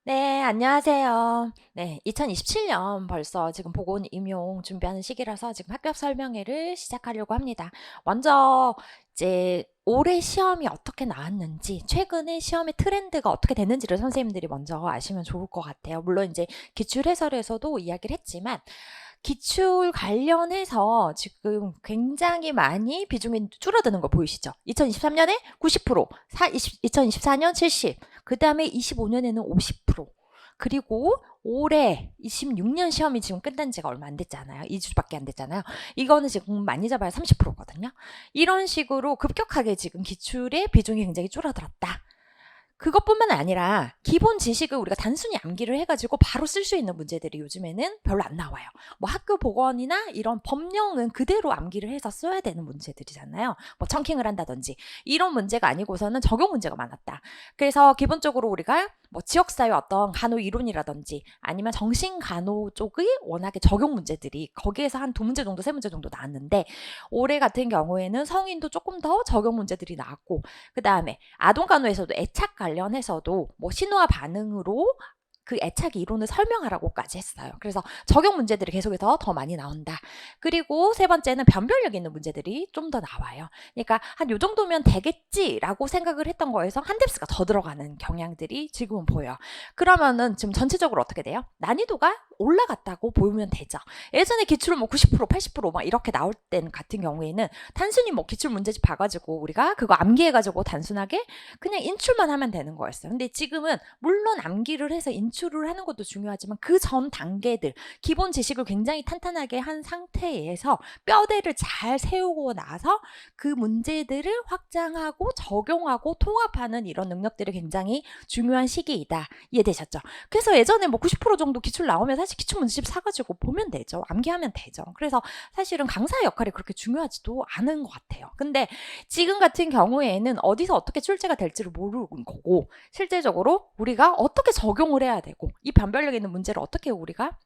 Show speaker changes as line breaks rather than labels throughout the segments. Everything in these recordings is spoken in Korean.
네, 안녕하세요. 네, 2027년 벌써 지금 보건 임용 준비하는 시기라서 지금 학급 설명회를 시작하려고 합니다. 먼저 이제 올해 시험이 어떻게 나왔는지, 최근에 시험의 트렌드가 어떻게 됐는지를 선생님들이 먼저 아시면 좋을 것 같아요. 물론 이제 기출 해설에서도 이야기를 했지만 기출 관련해서 지금 굉장히 많이 비중이 줄어드는 거 보이시죠? 2023년에 90%, 2024년 70, 그 다음에 25년에는 50%. 그리고 올해 26년 시험이 지금 끝난 지가 얼마 안 됐잖아요. 2주밖에 안 됐잖아요. 이거는 지금 많이 잡아야 30%거든요. 이런 식으로 급격하게 지금 기출의 비중이 굉장히 줄어들었다. 그것뿐만 아니라 기본 지식을 우리가 단순히 암기를 해가지고 바로 쓸 수 있는 문제들이 요즘에는 별로 안 나와요. 뭐 학교 보건이나 이런 법령은 그대로 암기를 해서 써야 되는 문제들이잖아요. 뭐 청킹을 한다든지 이런 문제가 아니고서는 적용 문제가 많았다. 그래서 기본적으로 우리가 뭐 지역사회 어떤 간호 이론이라든지 아니면 정신간호 쪽의 워낙에 적용 문제들이 거기에서 한 두 문제 정도, 세 문제 정도 나왔는데 올해 같은 경우에는 성인도 조금 더 적용 문제들이 나왔고 그 다음에 아동간호에서도 애착 관련해서도 뭐 신호와 반응으로 그 애착 이론을 설명하라고까지 했어요. 그래서 적용 문제들이 계속해서 더 많이 나온다. 그리고 세 번째는 변별력 있는 문제들이 좀 더 나와요. 그러니까 한 요 정도면 되겠지라고 생각을 했던 거에서 한 뎁스가 더 들어가는 경향들이 지금은 보여요. 그러면은 지금 전체적으로 어떻게 돼요? 난이도가 올라갔다고 보면 되죠. 예전에 기출을 뭐 90%, 80%막 이렇게 나올 때는 같은 경우에는 단순히 뭐 기출 문제집 봐가지고 우리가 그거 암기해가지고 단순하게 그냥 인출만 하면 되는 거였어요. 근데 지금은 물론 암기를 해서 인출을 하는 것도 중요하지만 그 전 단계들, 기본 지식을 굉장히 탄탄하게 한 상태에서 뼈대를 잘 세우고 나서 그 문제들을 확장하고 적용하고 통합하는 이런 능력들이 굉장히 중요한 시기이다. 이해되셨죠? 그래서 예전에 뭐 90% 정도 기출 나오면 사실 기출 문제집 사가지고 보면 되죠. 암기하면 되죠. 그래서 사실은 강사의 역할이 그렇게 중요하지도 않은 것 같아요. 근데 지금 같은 경우에는 어디서 어떻게 출제가 될지를 모르는 거고 실제적으로 우리가 어떻게 적용을 해야 되고 이 변별력 있는 문제를 어떻게 우리가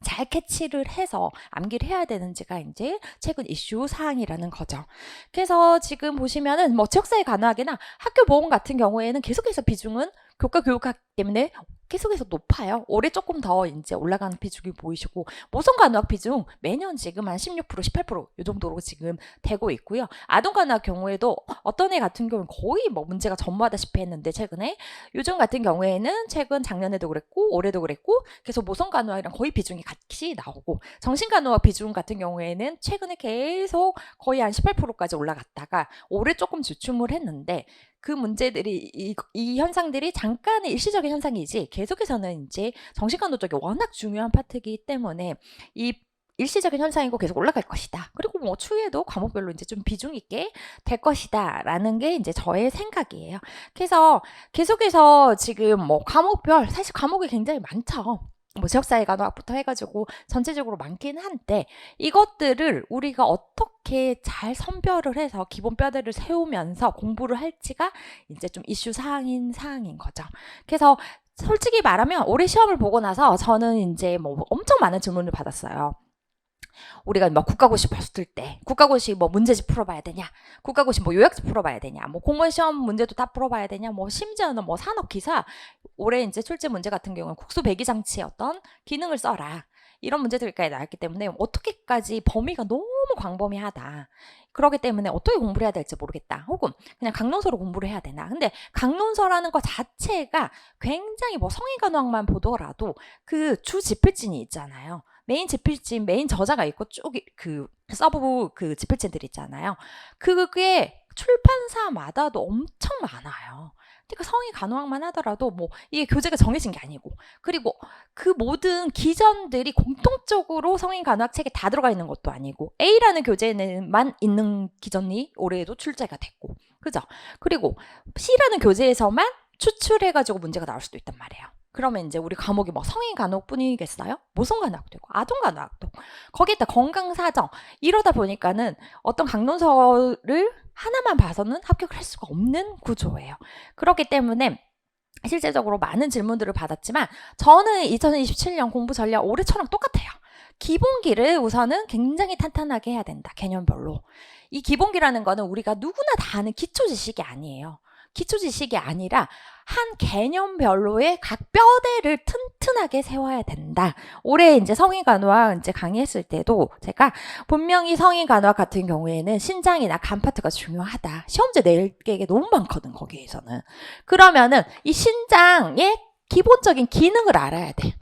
잘 캐치를 해서 암기를 해야 되는지가 이제 최근 이슈 사항이라는 거죠. 그래서 지금 보시면은 뭐 지역사회 간호학이나 학교 보건 같은 경우에는 계속해서 비중은 교과 교육학 때문에 계속해서 높아요. 올해 조금 더 이제 올라가는 비중이 보이시고 모성간호학 비중 매년 지금 한 16%, 18%이 정도로 지금 되고 있고요. 아동간호학 경우에도 어떤 애 같은 경우는 거의 뭐 문제가 전무하다시피 했는데 최근에 요즘 같은 경우에는 최근 작년에도 그랬고 올해도 그랬고 계속 모성간호학이랑 거의 비중이 같이 나오고 정신간호학 비중 같은 경우에는 최근에 계속 거의 한 18%까지 올라갔다가 올해 조금 주춤을 했는데 그 문제들이 이 현상들이 잠깐의 일시적인 현상이지 계속해서는 이제 정신간호 쪽이 워낙 중요한 파트이기 때문에 이 일시적인 현상이고 계속 올라갈 것이다. 그리고 뭐 추후에도 과목별로 이제 좀 비중 있게 될 것이다라는 게 이제 저의 생각이에요. 그래서 계속해서 지금 뭐 과목별 사실 과목이 굉장히 많죠. 뭐 지역사회 간호학부터 해가지고 전체적으로 많긴 한데 이것들을 우리가 어떻게 잘 선별을 해서 기본 뼈대를 세우면서 공부를 할지가 이제 좀 이슈 사항인 거죠. 그래서 솔직히 말하면 올해 시험을 보고 나서 저는 이제 뭐 엄청 많은 질문을 받았어요. 우리가 막 국가고시 봤을 때 국가고시 뭐 문제집 풀어봐야 되냐, 국가고시 뭐 요약집 풀어봐야 되냐, 뭐 공무원 시험 문제도 다 풀어봐야 되냐, 뭐 심지어는 뭐 산업기사 올해 이제 출제 문제 같은 경우는 국수 배기 장치의 어떤 기능을 써라 이런 문제들까지 나왔기 때문에 어떻게까지 범위가 너무 광범위하다. 그렇기 때문에 어떻게 공부를 해야 될지 모르겠다. 혹은 그냥 강론서로 공부를 해야 되나. 근데 강론서라는 것 자체가 굉장히 뭐 성인간호학만 보더라도 그 주 지필진이 있잖아요. 메인 지필진, 메인 저자가 있고 쭉 그 서브 그 지필진들 있잖아요. 그게 출판사마다도 엄청 많아요. 그러니까 성인 간호학만 하더라도 뭐 이게 교재가 정해진 게 아니고 그리고 그 모든 기전들이 공통적으로 성인 간호학 책에 다 들어가 있는 것도 아니고 A라는 교재에만 있는 기전이 올해에도 출제가 됐고 그죠? 그리고 C라는 교재에서만 추출해가지고 문제가 나올 수도 있단 말이에요. 그러면 이제 우리 과목이 뭐 성인 간호뿐이겠어요? 모성 간호학도 있고 아동 간호학도 거기에다 건강 사정 이러다 보니까는 어떤 강론서를 하나만 봐서는 합격을 할 수가 없는 구조예요. 그렇기 때문에 실제적으로 많은 질문들을 받았지만 저는 2027년 공부 전략 올해처럼 똑같아요. 기본기를 우선은 굉장히 탄탄하게 해야 된다. 개념별로. 이 기본기라는 거는 우리가 누구나 다 아는 기초 지식이 아니에요. 기초 지식이 아니라 한 개념별로의 각 뼈대를 튼튼하게 세워야 된다. 올해 이제 성인간호학 이제 강의했을 때도 제가 분명히 성인간호학 같은 경우에는 신장이나 간 파트가 중요하다. 시험제 낼 게 너무 많거든, 거기에서는. 그러면은 이 신장의 기본적인 기능을 알아야 돼.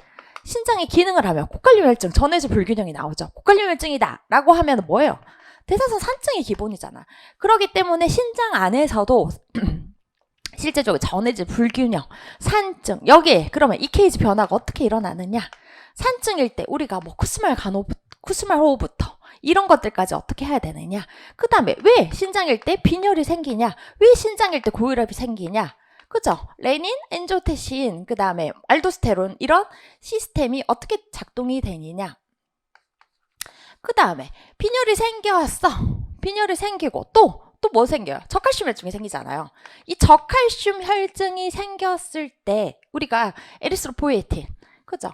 신장의 기능을 하면 고칼륨혈증, 전해질 불균형이 나오죠. 고칼륨혈증이다 라고 하면 뭐예요? 대사선 산증이 기본이잖아. 그렇기 때문에 신장 안에서도 실제적으로 전해질 불균형, 산증, 여기에 그러면 EKG 변화가 어떻게 일어나느냐? 산증일 때 우리가 뭐 쿠스말 호흡부터 이런 것들까지 어떻게 해야 되느냐? 그 다음에 왜 신장일 때 빈혈이 생기냐? 왜 신장일 때 고혈압이 생기냐? 그죠? 레닌, 엔조테신, 그 다음에 알도스테론 이런 시스템이 어떻게 작동이 되느냐? 그 다음에 빈혈이 생겼어. 빈혈이 생기고 또 뭐 생겨요? 저칼슘 혈증이 생기잖아요. 이 저칼슘 혈증이 생겼을 때 우리가 에리스로포이에틴, 그죠?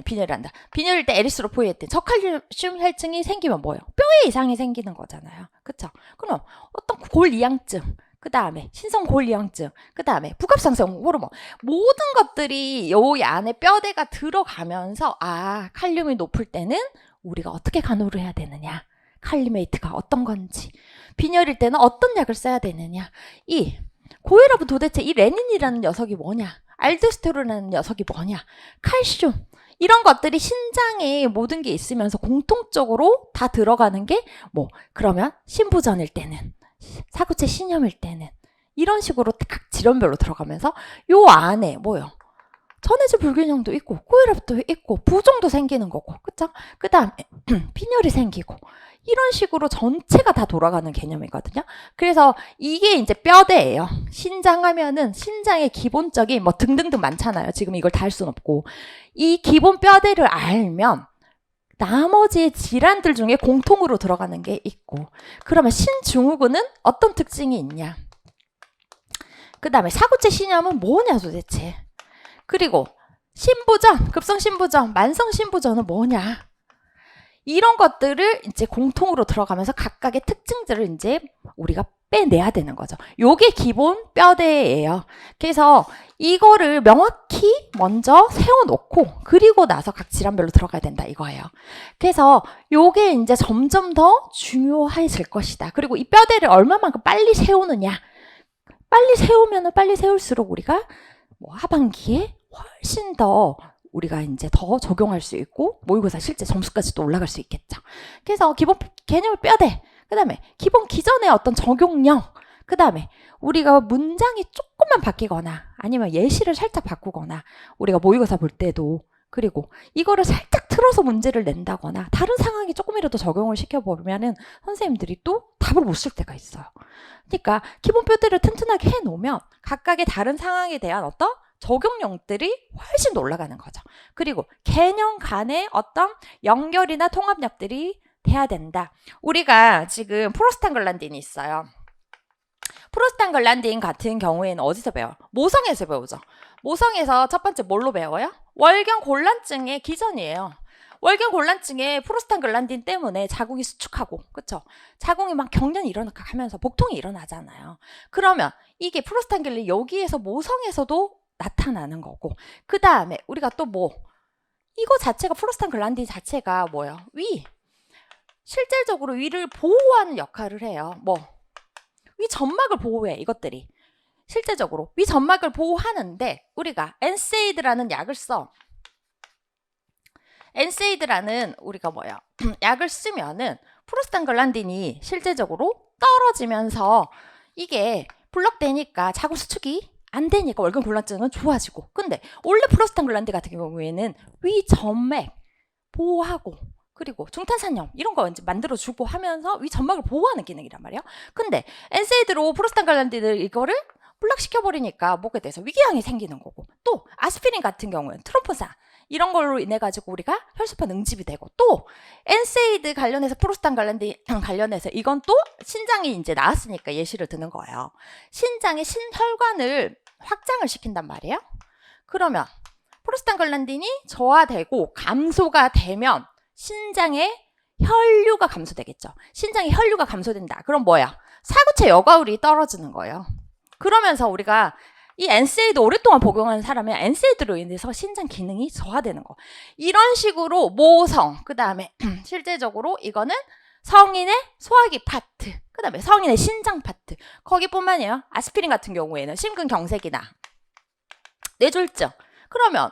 빈혈이란다. 빈혈일 때 에리스로포이에틴, 저칼슘 혈증이 생기면 뭐예요? 뼈에 이상이 생기는 거잖아요. 그쵸? 그럼 어떤 골이양증, 그 다음에 신성골이양증, 그 다음에 부갑상성 호르몬, 모든 것들이 요 안에 뼈대가 들어가면서 칼륨이 높을 때는 우리가 어떻게 간호를 해야 되느냐, 칼리메이트가 어떤 건지, 빈혈일 때는 어떤 약을 써야 되느냐, 이 고혈압은 도대체 이 레닌이라는 녀석이 뭐냐, 알도스테론이라는 녀석이 뭐냐, 칼슘, 이런 것들이 신장에 모든 게 있으면서 공통적으로 다 들어가는 게 뭐, 그러면 신부전일 때는, 사구체 신염일 때는 이런 식으로 각 질환별로 들어가면서 요 안에 뭐요? 전해질 불균형도 있고 고혈압도 있고 부종도 생기는 거고, 그쵸? 그 다음에 빈혈이 생기고 이런 식으로 전체가 다 돌아가는 개념이거든요. 그래서 이게 이제 뼈대예요. 신장 하면은 신장의 기본적인 뭐 등등등 많잖아요. 지금 이걸 다 할 수는 없고, 이 기본 뼈대를 알면 나머지 질환들 중에 공통으로 들어가는 게 있고, 그러면 신증후군은 어떤 특징이 있냐? 그 다음에 사구체 신염은 뭐냐 도대체? 그리고 신부전, 급성신부전, 만성신부전은 뭐냐? 이런 것들을 이제 공통으로 들어가면서 각각의 특징들을 이제 우리가 빼내야 되는 거죠. 요게 기본 뼈대예요. 그래서 이거를 명확히 먼저 세워놓고 그리고 나서 각 질환별로 들어가야 된다 이거예요. 그래서 요게 이제 점점 더 중요해질 것이다. 그리고 이 뼈대를 얼마만큼 빨리 세우느냐. 빨리 세우면은 빨리 세울수록 우리가 뭐 하반기에 훨씬 더 우리가 이제 더 적용할 수 있고 모의고사 실제 점수까지 또 올라갈 수 있겠죠. 그래서 기본 개념 뼈대, 그 다음에 기본 기전의 어떤 적용령, 그 다음에 우리가 문장이 조금만 바뀌거나 아니면 예시를 살짝 바꾸거나 우리가 모의고사 볼 때도, 그리고 이거를 살짝 틀어서 문제를 낸다거나 다른 상황에 조금이라도 적용을 시켜보면은 선생님들이 또 답을 못 쓸 때가 있어요. 그러니까 기본 뼈대를 튼튼하게 해놓으면 각각의 다른 상황에 대한 어떤 적용력들이 훨씬 더 올라가는 거죠. 그리고 개념 간의 어떤 연결이나 통합력들이 돼야 된다. 우리가 지금 프로스탄글란딘이 있어요. 프로스탄글란딘 같은 경우에는 어디서 배워요? 모성에서 배우죠. 모성에서 첫 번째 뭘로 배워요? 월경곤란증의 기전이에요. 월경곤란증에 프로스탄글란딘 때문에 자궁이 수축하고, 그쵸? 자궁이 막 경련이 일어나면서 복통이 일어나잖아요. 그러면 이게 프로스탄글란딘 여기에서 모성에서도 나타나는 거고, 그 다음에 우리가 또 뭐, 이거 자체가 프로스탄글란딘 자체가 뭐예요? 위. 실질적으로 위를 보호하는 역할을 해요. 뭐, 위 점막을 보호해, 이것들이. 실제적으로 위 점막을 보호하는데 우리가 엔세이드라는 약을 써. 엔세이드라는 우리가 뭐야? 약을 쓰면은 프로스탄글란딘이 실제적으로 떨어지면서 이게 블럭되니까 자궁 수축이 안 되니까 월경곤란증은 좋아지고, 근데 원래 프로스탄글란딘 같은 경우에는 위 점맥 보호하고 그리고 중탄산염 이런 거 이제 만들어주고 하면서 위 점막을 보호하는 기능이란 말이에요. 근데 엔세이드로 프로스탄글란딘을 이거를 블락시켜버리니까 뭐게 돼서 위궤양이 생기는 거고, 또 아스피린 같은 경우는 트럼포산 이런 걸로 인해 가지고 우리가 혈소판 응집이 되고, 또 엔세이드 관련해서 프로스탄글란딘 관련해서 이건 또 신장이 이제 나왔으니까 예시를 드는 거예요. 신장의 신혈관을 확장을 시킨단 말이에요. 그러면 프로스탄글란딘이 저하되고 감소가 되면 신장의 혈류가 감소되겠죠. 신장의 혈류가 감소된다. 그럼 뭐야? 사구체 여과율이 떨어지는 거예요. 그러면서 우리가 이 엔세이드 오랫동안 복용하는 사람은 엔세이드로 인해서 신장 기능이 저하되는 거. 이런 식으로 모성, 그 다음에 실제적으로 이거는 성인의 소화기 파트, 그 다음에 성인의 신장 파트, 거기뿐만이에요. 아스피린 같은 경우에는 심근경색이나 뇌졸중, 그러면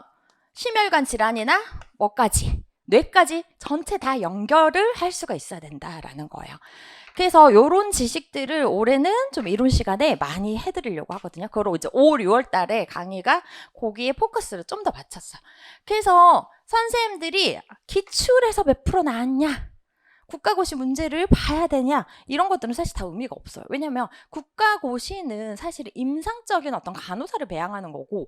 심혈관 질환이나 뭐까지, 뇌까지 전체 다 연결을 할 수가 있어야 된다라는 거예요. 그래서 이런 지식들을 올해는 좀 이론 시간에 많이 해드리려고 하거든요. 그걸 이제 5월, 6월 달에 강의가 거기에 포커스를 좀 더 맞췄어요. 그래서 선생님들이 기출에서 몇 프로 나왔냐, 국가고시 문제를 봐야 되냐, 이런 것들은 사실 다 의미가 없어요. 왜냐하면 국가고시는 사실 임상적인 어떤 간호사를 배양하는 거고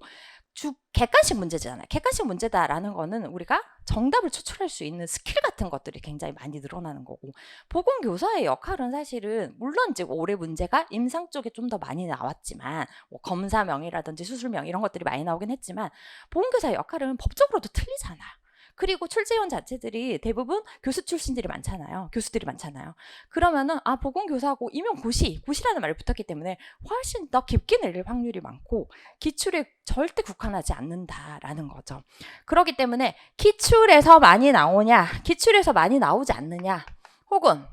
객관식 문제잖아요. 객관식 문제다라는 거는 우리가 정답을 추출할 수 있는 스킬 같은 것들이 굉장히 많이 늘어나는 거고, 보건교사의 역할은 사실은 물론 이제 올해 문제가 임상 쪽에 좀 더 많이 나왔지만 뭐 검사명이라든지 수술명 이런 것들이 많이 나오긴 했지만 보건교사의 역할은 법적으로도 틀리잖아. 그리고 출제위원 자체들이 대부분 교수 출신들이 많잖아요. 교수들이 많잖아요. 그러면은 보건교사하고 고시라는 말을 붙었기 때문에 훨씬 더 깊게 내릴 확률이 많고 기출에 절대 국한하지 않는다라는 거죠. 그렇기 때문에 기출에서 많이 나오냐, 기출에서 많이 나오지 않느냐, 혹은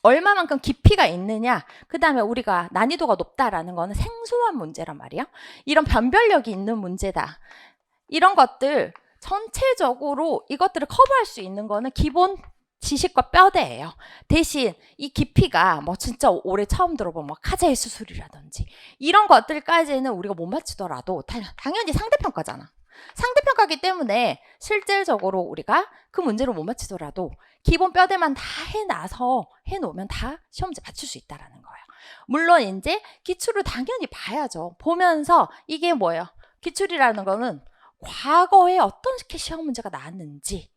얼마만큼 깊이가 있느냐, 그 다음에 우리가 난이도가 높다라는 거는 생소한 문제란 말이야. 이런 변별력이 있는 문제다. 이런 것들 전체적으로 이것들을 커버할 수 있는 거는 기본 지식과 뼈대예요. 대신 이 깊이가 뭐 진짜 올해 처음 들어본 뭐 카자의 수술이라든지 이런 것들까지는 우리가 못 맞추더라도 당연히 상대평가잖아. 상대평가기 때문에 실질적으로 우리가 그 문제를 못 맞추더라도 기본 뼈대만 다 해놓으면 다 시험 문제 맞출 수 있다라는 거예요. 물론 이제 기출을 당연히 봐야죠. 보면서 이게 뭐예요? 기출이라는 거는 과거에 어떤 시험 문제가 나왔는지,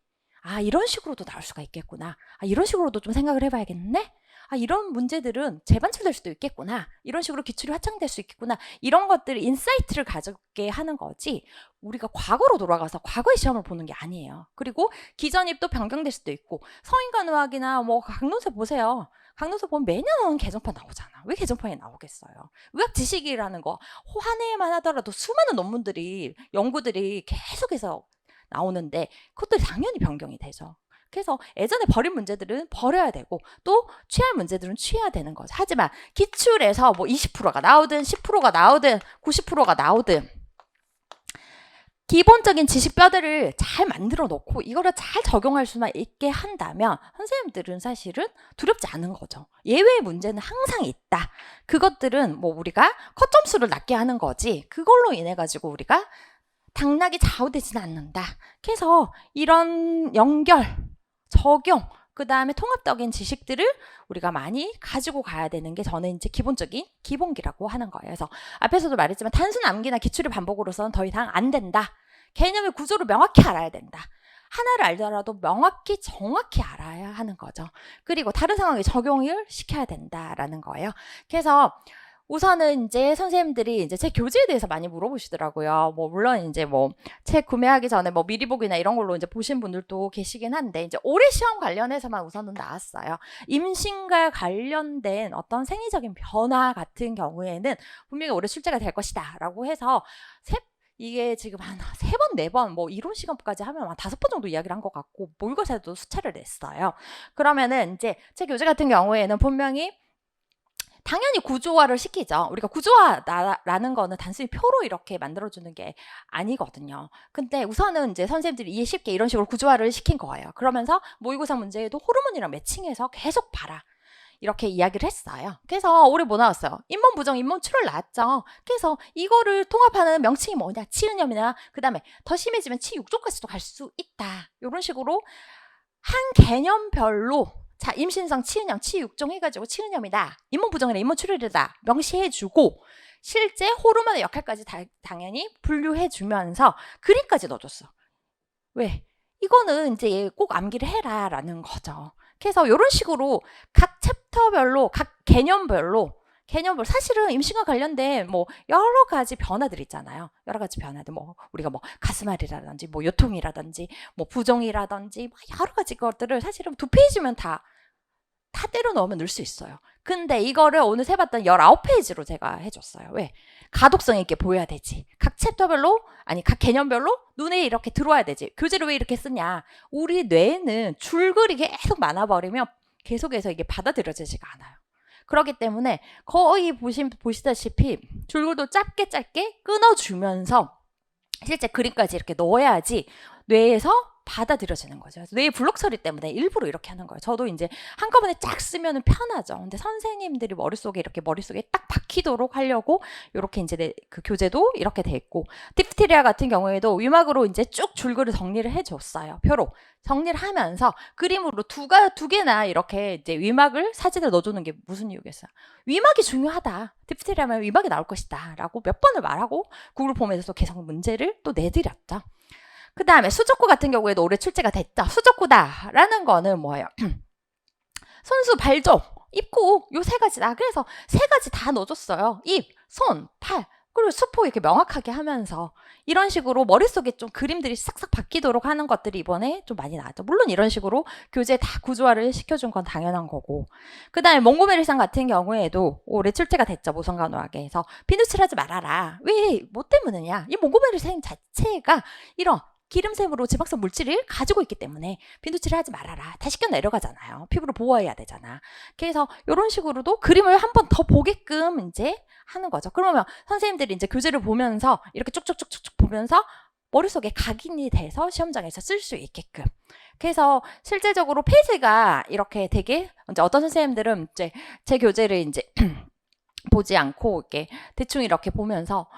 이런 식으로도 나올 수가 있겠구나. 이런 식으로도 좀 생각을 해봐야겠네. 이런 문제들은 재반출될 수도 있겠구나. 이런 식으로 기출이 확장될 수 있겠구나. 이런 것들 인사이트를 가졌게 하는 거지 우리가 과거로 돌아가서 과거의 시험을 보는 게 아니에요. 그리고 기전입도 변경될 수도 있고, 성인간의학이나 뭐 강론세 보세요. 강론세 보면 매년 개정판 나오잖아. 왜 개정판이 나오겠어요? 의학 지식이라는 거 한 해에만 하더라도 수많은 논문들이, 연구들이 계속해서 나오는데 그것들이 당연히 변경이 되죠. 그래서 예전에 버린 문제들은 버려야 되고 또 취할 문제들은 취해야 되는 거죠. 하지만 기출에서 뭐 20%가 나오든 10%가 나오든 90%가 나오든 기본적인 지식 뼈대를 잘 만들어 놓고 이거를 잘 적용할 수만 있게 한다면 선생님들은 사실은 두렵지 않은 거죠. 예외의 문제는 항상 있다. 그것들은 뭐 우리가 컷 점수를 낮게 하는 거지 그걸로 인해 가지고 우리가 당락이 좌우되지는 않는다. 그래서 이런 연결, 적용, 그 다음에 통합적인 지식들을 우리가 많이 가지고 가야 되는 게 저는 이제 기본적인 기본기라고 하는 거예요. 그래서 앞에서도 말했지만 단순 암기나 기출의 반복으로서는 더 이상 안 된다. 개념의 구조를 명확히 알아야 된다. 하나를 알더라도 명확히 정확히 알아야 하는 거죠. 그리고 다른 상황에 적용을 시켜야 된다라는 거예요. 그래서 우선은 이제 선생님들이 이제 제 교재에 대해서 많이 물어보시더라고요. 뭐 물론 이제 뭐 책 구매하기 전에 뭐 미리 보기나 이런 걸로 이제 보신 분들도 계시긴 한데 이제 올해 시험 관련해서만 우선은 나왔어요. 임신과 관련된 어떤 생리적인 변화 같은 경우에는 분명히 올해 출제가 될 것이다라고 해서 이게 지금 한 3번, 4번 뭐 이론 시간까지 하면 한 5번 정도 이야기를 한 것 같고 모의고사에도 수차를 냈어요. 그러면은 이제 제 교재 같은 경우에는 분명히 당연히 구조화를 시키죠. 우리가 구조화라는 거는 단순히 표로 이렇게 만들어주는 게 아니거든요. 근데 우선은 이제 선생님들이 이해 쉽게 이런 식으로 구조화를 시킨 거예요. 그러면서 모의고사 문제에도 호르몬이랑 매칭해서 계속 봐라. 이렇게 이야기를 했어요. 그래서 올해 뭐 나왔어요? 인몬 부정, 인몬 출혈 나왔죠. 그래서 이거를 통합하는 명칭이 뭐냐? 치은염이나 그 다음에 더 심해지면 치육종까지도 갈 수 있다. 이런 식으로 한 개념별로 자, 임신성 치은염, 치육종 해가지고 치은염이다. 인몬부정이나 인몬출혈이다. 명시해주고 실제 호르몬의 역할까지 당연히 분류해주면서 그림까지 넣어줬어. 왜? 이거는 이제 꼭 암기를 해라라는 거죠. 그래서 이런 식으로 각 챕터별로, 각 개념별로 사실은 임신과 관련된 뭐 여러 가지 변화들 있잖아요. 여러 가지 변화들 뭐 우리가 뭐 가슴앓이라든지 뭐 요통이라든지 뭐 부종이라든지 뭐 여러 가지 것들을 사실은 2페이지면 다 다 때려 넣으면 넣을 수 있어요. 근데 이거를 오늘 세봤던 19페이지로 제가 해줬어요. 왜? 가독성 있게 보여야 되지. 각 챕터별로, 아니 각 개념별로 눈에 이렇게 들어와야 되지. 교재를 왜 이렇게 쓰냐. 우리 뇌는 줄글이 계속 많아버리면 계속해서 이게 받아들여지지가 않아요. 그렇기 때문에 거의 보시다시피 줄글도 짧게 끊어주면서 실제 그림까지 이렇게 넣어야지 뇌에서 받아들여지는 거죠. 뇌의 블록 처리 때문에 일부러 이렇게 하는 거예요. 저도 이제 한꺼번에 쫙 쓰면 편하죠. 근데 선생님들이 머릿속에 딱 박히도록 하려고 이렇게 이제 그 교재도 이렇게 돼 있고, 디프테리아 같은 경우에도 위막으로 이제 쭉 줄글을 정리를 해줬어요. 표로 정리를 하면서 그림으로 두 개나 이렇게 이제 위막을 사진을 넣어주는 게 무슨 이유겠어요? 위막이 중요하다. 디프테리아면 위막이 나올 것이다. 라고 몇 번을 말하고 구글 폼에서 계속 문제를 또 내드렸죠. 그 다음에 수족구 같은 경우에도 올해 출제가 됐죠. 수족구다라는 거는 뭐예요? 손수, 발족, 입구 요 세 가지다. 그래서 세 가지 다 넣어줬어요. 입, 손, 팔, 그리고 수포 이렇게 명확하게 하면서 이런 식으로 머릿속에 좀 그림들이 싹싹 바뀌도록 하는 것들이 이번에 좀 많이 나왔죠. 물론 이런 식으로 교재에 다 구조화를 시켜준 건 당연한 거고. 그 다음에 몽고메리상 같은 경우에도 올해 출제가 됐죠. 모성간호학에서 비누칠하지 말아라. 왜? 뭐 때문이냐? 이 몽고메리상 자체가 이런 기름샘으로 지방성 물질을 가지고 있기 때문에 비누칠을 하지 말아라. 다 씻겨 내려가잖아요. 피부를 보호해야 되잖아. 그래서 이런 식으로도 그림을 한 번 더 보게끔 이제 하는 거죠. 그러면 선생님들이 이제 교재를 보면서 이렇게 쭉쭉쭉쭉 보면서 머릿속에 각인이 돼서 시험장에서 쓸 수 있게끔. 그래서 실제적으로 페이지가 이렇게 되게 이제 어떤 선생님들은 이제 제 교재를 이제 보지 않고 이렇게 대충 이렇게 보면서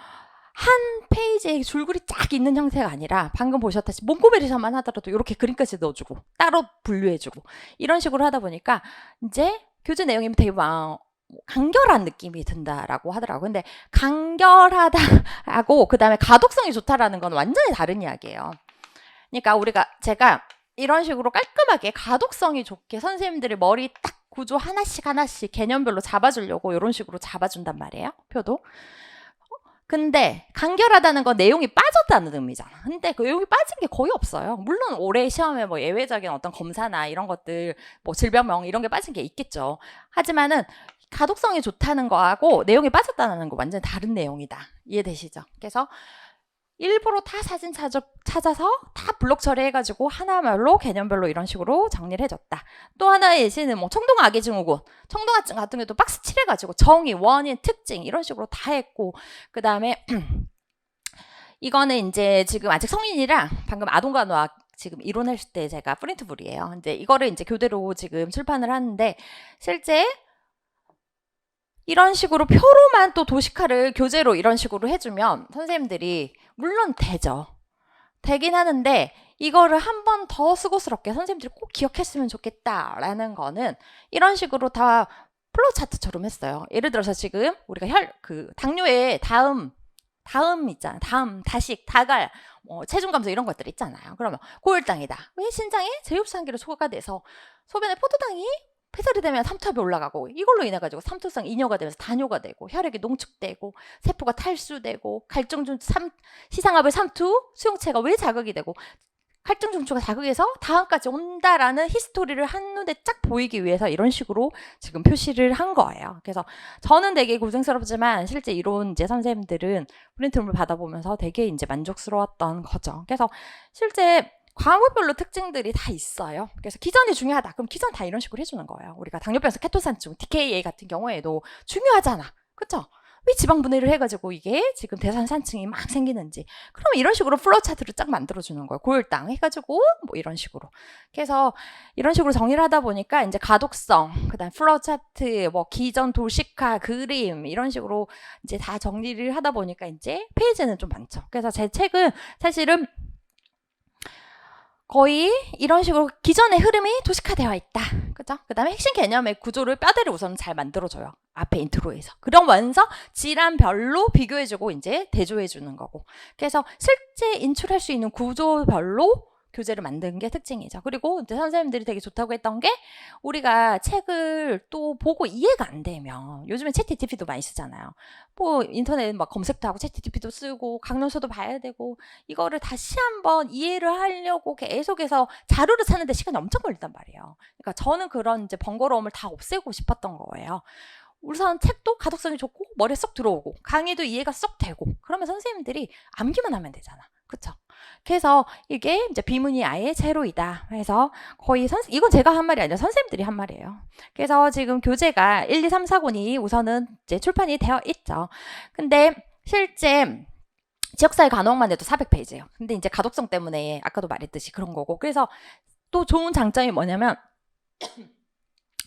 한 페이지에 줄글이 쫙 있는 형태가 아니라 방금 보셨다시피 몽고메리상만 하더라도 이렇게 그림까지 넣어주고 따로 분류해주고 이런 식으로 하다 보니까 이제 교재 내용이 되게 막 간결한 느낌이 든다라고 하더라고요. 근데 간결하다라고 그 다음에 가독성이 좋다라는 건 완전히 다른 이야기예요. 그러니까 제가 이런 식으로 깔끔하게 가독성이 좋게 선생님들이 머리 딱 구조 하나씩 개념별로 잡아주려고 이런 식으로 잡아준단 말이에요. 표도. 근데 간결하다는 건 내용이 빠졌다는 의미잖아. 근데 그 내용이 빠진 게 거의 없어요. 물론 올해 시험에 뭐 예외적인 어떤 검사나 이런 것들, 뭐 질병명 이런 게 빠진 게 있겠죠. 하지만은 가독성이 좋다는 거하고 내용이 빠졌다는 거 완전히 다른 내용이다. 이해되시죠? 그래서 일부러 다 사진 찾아서 다 블록 처리해가지고 하나별로 개념별로 이런 식으로 정리를 해줬다. 또 하나의 예시는 뭐 청동아 아기 증후군, 청동아증 같은 경우도 박스 칠해가지고 정의, 원인, 특징 이런 식으로 다 했고, 그 다음에 이거는 이제 지금 아직 성인이랑 방금 아동간호학 지금 이론했을 때 제가 프린트물이에요. 이제 이거를 이제 교대로 지금 출판을 하는데 실제 이런 식으로 표로만 또 도식화를 교재로 이런 식으로 해주면 선생님들이 물론 되죠. 되긴 하는데 이거를 한 번 더 수고스럽게 선생님들이 꼭 기억했으면 좋겠다라는 거는 이런 식으로 다 플로우 차트처럼 했어요. 예를 들어서 지금 우리가 당뇨의 다음 있잖아. 다식, 다갈, 체중 감소 이런 것들 있잖아요. 그러면 고혈당이다. 왜 신장에 제육산기로 소화가 돼서 소변에 포도당이 폐설이 되면 삼투압이 올라가고 이걸로 인해 가지고 삼투성 이뇨가 되면서 다뇨가 되고 혈액이 농축되고 세포가 탈수되고 시상합의 삼투 수용체가 왜 자극이 되고 갈증 중추가 자극해서 다음까지 온다라는 히스토리를 한눈에 쫙 보이기 위해서 이런 식으로 지금 표시를 한 거예요. 그래서 저는 되게 고생스럽지만 실제 이론 이제 선생님들은 프린트물 받아보면서 되게 이제 만족스러웠던 거죠. 그래서 실제 과목별로 특징들이 다 있어요. 그래서 기전이 중요하다. 그럼 기전 다 이런 식으로 해주는 거예요. 우리가 당뇨병에서 케토산증, DKA 같은 경우에도 중요하잖아. 그쵸? 왜 지방 분해를 해가지고 이게 지금 대사산층이 막 생기는지. 그러면 이런 식으로 플로우 차트를 쫙 만들어주는 거예요. 고혈당 해가지고 뭐 이런 식으로. 그래서 이런 식으로 정리를 하다 보니까 이제 가독성, 그다음 플로우 차트, 뭐 기전 도식화, 그림 이런 식으로 이제 다 정리를 하다 보니까 이제 페이지는 좀 많죠. 그래서 제 책은 사실은 거의 이런 식으로 기존의 흐름이 도식화되어 있다. 그죠? 그 다음에 핵심 개념의 구조를 뼈대를 우선 잘 만들어줘요. 앞에 인트로에서. 그러면서 질환별로 비교해주고 이제 대조해주는 거고. 그래서 실제 인출할 수 있는 구조별로 교재를 만든 게 특징이죠. 그리고 이제 선생님들이 되게 좋다고 했던 게 우리가 책을 또 보고 이해가 안 되면 요즘에 챗GPT도 많이 쓰잖아요. 뭐 인터넷 막 검색도 하고 챗GPT도 쓰고 강론서도 봐야 되고 이거를 다시 한번 이해를 하려고 계속해서 자료를 찾는데 시간이 엄청 걸린단 말이에요. 그러니까 저는 그런 이제 번거로움을 다 없애고 싶었던 거예요. 우선 책도 가독성이 좋고 머리에 쏙 들어오고 강의도 이해가 쏙 되고 그러면 선생님들이 암기만 하면 되잖아. 그쵸? 그래서 이게 이제 비문이 아예 제로이다. 그래서 거의 이건 제가 한 말이 아니라 선생님들이 한 말이에요. 그래서 지금 교재가 1, 2, 3, 4권이 우선은 이제 출판이 되어 있죠. 근데 실제 지역사회 간호학만 해도 400페이지예요. 근데 이제 가독성 때문에 아까도 말했듯이 그런 거고. 그래서 또 좋은 장점이 뭐냐면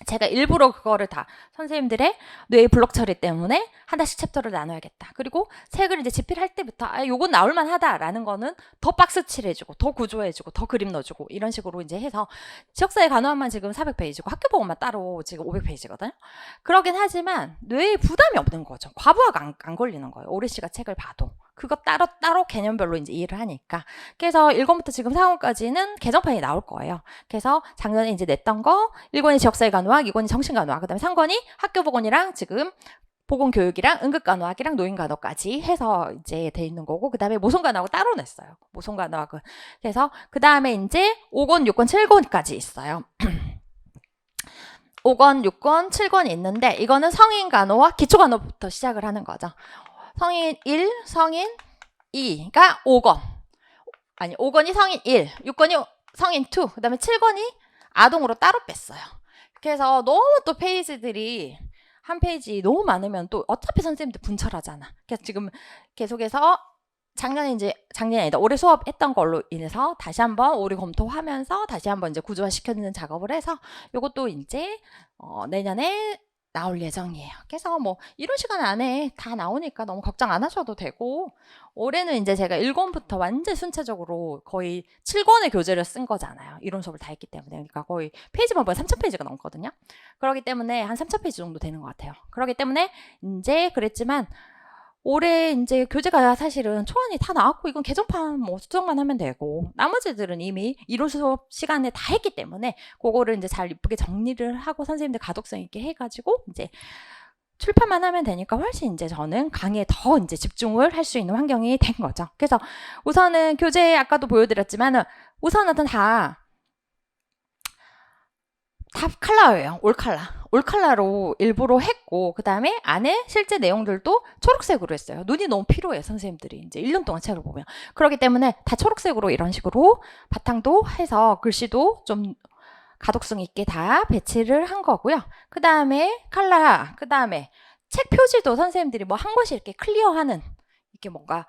제가 일부러 그거를 다 선생님들의 뇌의 블록 처리 때문에 하나씩 챕터를 나눠야겠다. 그리고 책을 이제 집필할 때부터 요건 나올만 하다라는 거는 더 박스 칠해주고 더 구조해주고 더 그림 넣어주고 이런 식으로 이제 해서 지역사회 간호학만 지금 400페이지고 학교보건만 따로 지금 500페이지거든요. 그러긴 하지만 뇌에 부담이 없는 거죠. 과부하가 안 걸리는 거예요. 오래 씨가 책을 봐도. 그거 따로 개념별로 이제 이해를 하니까. 그래서 1권부터 지금 4권까지는 개정판이 나올 거예요. 그래서 작년에 이제 냈던 거 1권이 지역사회 간호학, 2권이 정신간호학, 그다음에 3권이 학교보건이랑 지금 보건교육이랑 응급간호학이랑 노인간호까지 해서 이제 돼 있는 거고, 그 다음에 모성간호학을 따로 냈어요. 모성간호학은. 그래서 그 다음에 이제 5권, 6권, 7권까지 있어요. 5권, 6권, 7권이 있는데 이거는 성인간호와 기초간호부터 시작을 하는 거죠. 성인 1, 성인 2가 5권. 아니, 5권이 성인 1, 6권이 성인 2, 그 다음에 7권이 아동으로 따로 뺐어요. 그래서 너무 또 페이지들이 한 페이지 너무 많으면 또 어차피 선생님들 분철하잖아. 그래서 지금 계속해서 작년이 아니다. 올해 수업했던 걸로 인해서 다시 한번 오류 검토하면서 다시 한번 이제 구조화 시켜주는 작업을 해서 요것도 이제 내년에 나올 예정이에요. 그래서 뭐 이런 시간 안에 다 나오니까 너무 걱정 안 하셔도 되고, 올해는 이제 제가 1권부터 완전 순차적으로 거의 7권의 교재를 쓴 거잖아요. 이론 수업을 다 했기 때문에. 그러니까 거의 페이지만 보면 3,000페이지가 넘거든요. 그렇기 때문에 한 3,000페이지 정도 되는 것 같아요. 그렇기 때문에 이제 그랬지만 올해 이제 교재가 사실은 초안이 다 나왔고 이건 개정판 뭐 수정만 하면 되고, 나머지들은 이미 이론 수업 시간에 다 했기 때문에 그거를 이제 잘 이쁘게 정리를 하고 선생님들 가독성 있게 해가지고 이제 출판만 하면 되니까 훨씬 이제 저는 강의에 더 이제 집중을 할 수 있는 환경이 된 거죠. 그래서 우선은 교재 아까도 보여드렸지만은 우선은 다 컬러예요. 올컬러로 일부러 했고, 그 다음에 안에 실제 내용들도 초록색으로 했어요. 눈이 너무 필요해요, 선생님들이. 이제 1년 동안 책을 보면. 그렇기 때문에 다 초록색으로 이런 식으로 바탕도 해서 글씨도 좀 가독성 있게 다 배치를 한 거고요. 그 다음에 그 다음에 책 표지도 선생님들이 뭐 한 곳이 이렇게 클리어하는, 이렇게 뭔가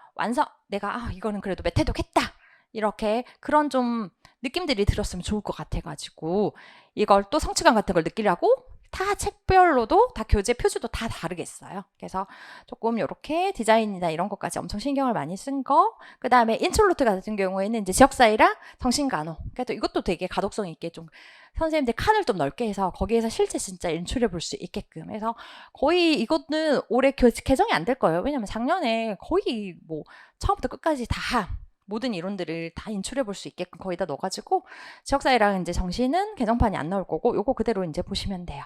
내가 이거는 그래도 몇 회독 했다. 이렇게 그런 좀 느낌들이 들었으면 좋을 것 같아가지고 이걸 또 성취감 같은 걸 느끼려고 다 책별로도 다 교재 표지도 다 다르겠어요. 그래서 조금 이렇게 디자인이나 이런 것까지 엄청 신경을 많이 쓴 거. 그 다음에 인트로노트 같은 경우에는 이제 지역사회랑 정신간호. 그래서 이것도 되게 가독성 있게 좀 선생님들 칸을 좀 넓게 해서 거기에서 실제 진짜 인출해 볼 수 있게끔 해서 거의 이거는 올해 개정이 안 될 거예요. 왜냐면 작년에 거의 뭐 처음부터 끝까지 다 모든 이론들을 다 인출해 볼 수 있게끔 거의 다 넣어가지고 지역사회랑 이제 정시는 개정판이 안 나올 거고 요거 그대로 이제 보시면 돼요.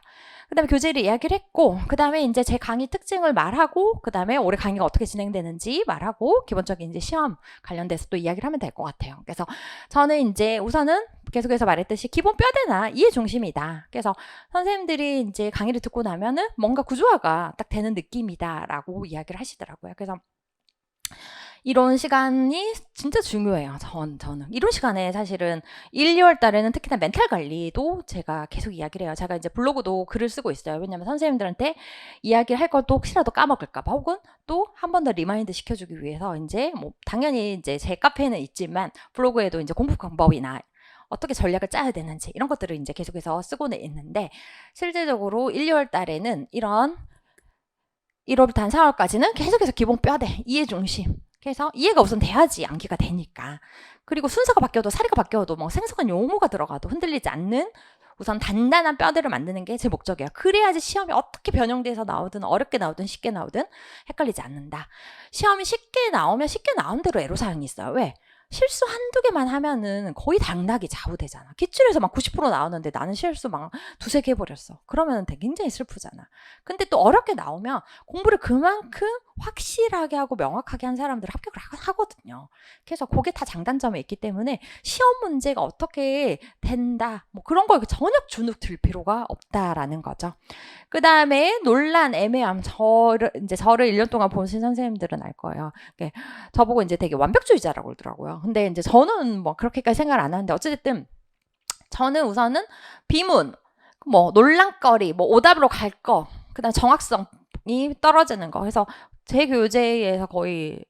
그 다음에 교재를 이야기를 했고, 그 다음에 이제 제 강의 특징을 말하고, 그 다음에 올해 강의가 어떻게 진행되는지 말하고, 기본적인 이제 시험 관련돼서 또 이야기를 하면 될 것 같아요. 그래서 저는 이제 우선은 계속해서 말했듯이 기본 뼈대나 이해 중심이다. 그래서 선생님들이 이제 강의를 듣고 나면은 뭔가 구조화가 딱 되는 느낌이다라고 이야기를 하시더라고요. 그래서 이런 시간이 진짜 중요해요. 저는. 이런 시간에 사실은 1, 2월 달에는 특히나 멘탈 관리도 제가 계속 이야기를 해요. 제가 이제 블로그도 글을 쓰고 있어요. 왜냐면 선생님들한테 이야기를 할 것도 혹시라도 까먹을까봐, 혹은 또 한 번 더 리마인드 시켜주기 위해서 이제 뭐 당연히 이제 제 카페에는 있지만 블로그에도 이제 공부 방법이나 어떻게 전략을 짜야 되는지 이런 것들을 이제 계속해서 쓰고는 있는데, 실질적으로 1, 2월 달에는 이런 1월부터 한 4월까지는 계속해서 기본 뼈대, 이해 중심. 그래서 이해가 우선 돼야지 암기가 되니까. 그리고 순서가 바뀌어도 사리가 바뀌어도 뭐 생소한 용어가 들어가도 흔들리지 않는 우선 단단한 뼈대를 만드는 게 제 목적이에요. 그래야지 시험이 어떻게 변형돼서 나오든 어렵게 나오든 쉽게 나오든 헷갈리지 않는다. 시험이 쉽게 나오면 쉽게 나온 대로 애로사항이 있어요. 왜? 실수 한두 개만 하면은 거의 당락이 좌우되잖아. 기출에서 막 90% 나오는데 나는 실수 막 두세 개 해버렸어. 그러면 굉장히 슬프잖아. 근데 또 어렵게 나오면 공부를 그만큼 확실하게 하고 명확하게 한 사람들은 합격을 하거든요. 그래서 그게 다 장단점이 있기 때문에 시험 문제가 어떻게 된다, 뭐 그런 거 전혀 주눅 들 필요가 없다라는 거죠. 그 다음에 논란, 애매함. 저를 1년 동안 보신 선생님들은 알 거예요. 저보고 이제 되게 완벽주의자라고 그러더라고요. 근데 이제 저는 뭐 그렇게까지 생각을 안 하는데, 어쨌든 저는 우선은 비문, 뭐 논란거리, 뭐 오답으로 갈 거, 그다음 정확성이 떨어지는 거. 그래서 제 교재에서 거의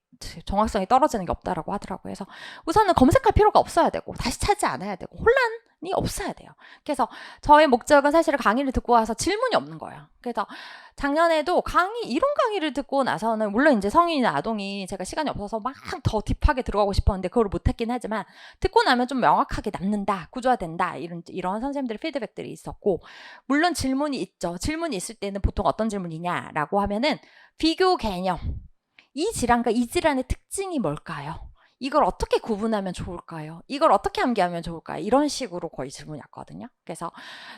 정확성이 떨어지는 게 없다라고 하더라고요. 그래서 우선은 검색할 필요가 없어야 되고, 다시 찾지 않아야 되고, 혼란이 없어야 돼요. 그래서 저의 목적은 사실 강의를 듣고 와서 질문이 없는 거예요. 그래서 작년에도 이론 강의를 듣고 나서는, 물론 이제 성인이나 아동이 제가 시간이 없어서 막 더 딥하게 들어가고 싶었는데 그걸 못했긴 하지만, 듣고 나면 좀 명확하게 남는다, 구조화된다, 이런 선생님들의 피드백들이 있었고, 물론 질문이 있죠. 질문이 있을 때는 보통 어떤 질문이냐라고 하면은, 비교 개념, 이 질환과 이 질환의 특징이 뭘까요? 이걸 어떻게 구분하면 좋을까요? 이걸 어떻게 암기하면 좋을까요? 이런 식으로 거의 질문이 왔거든요. 그래서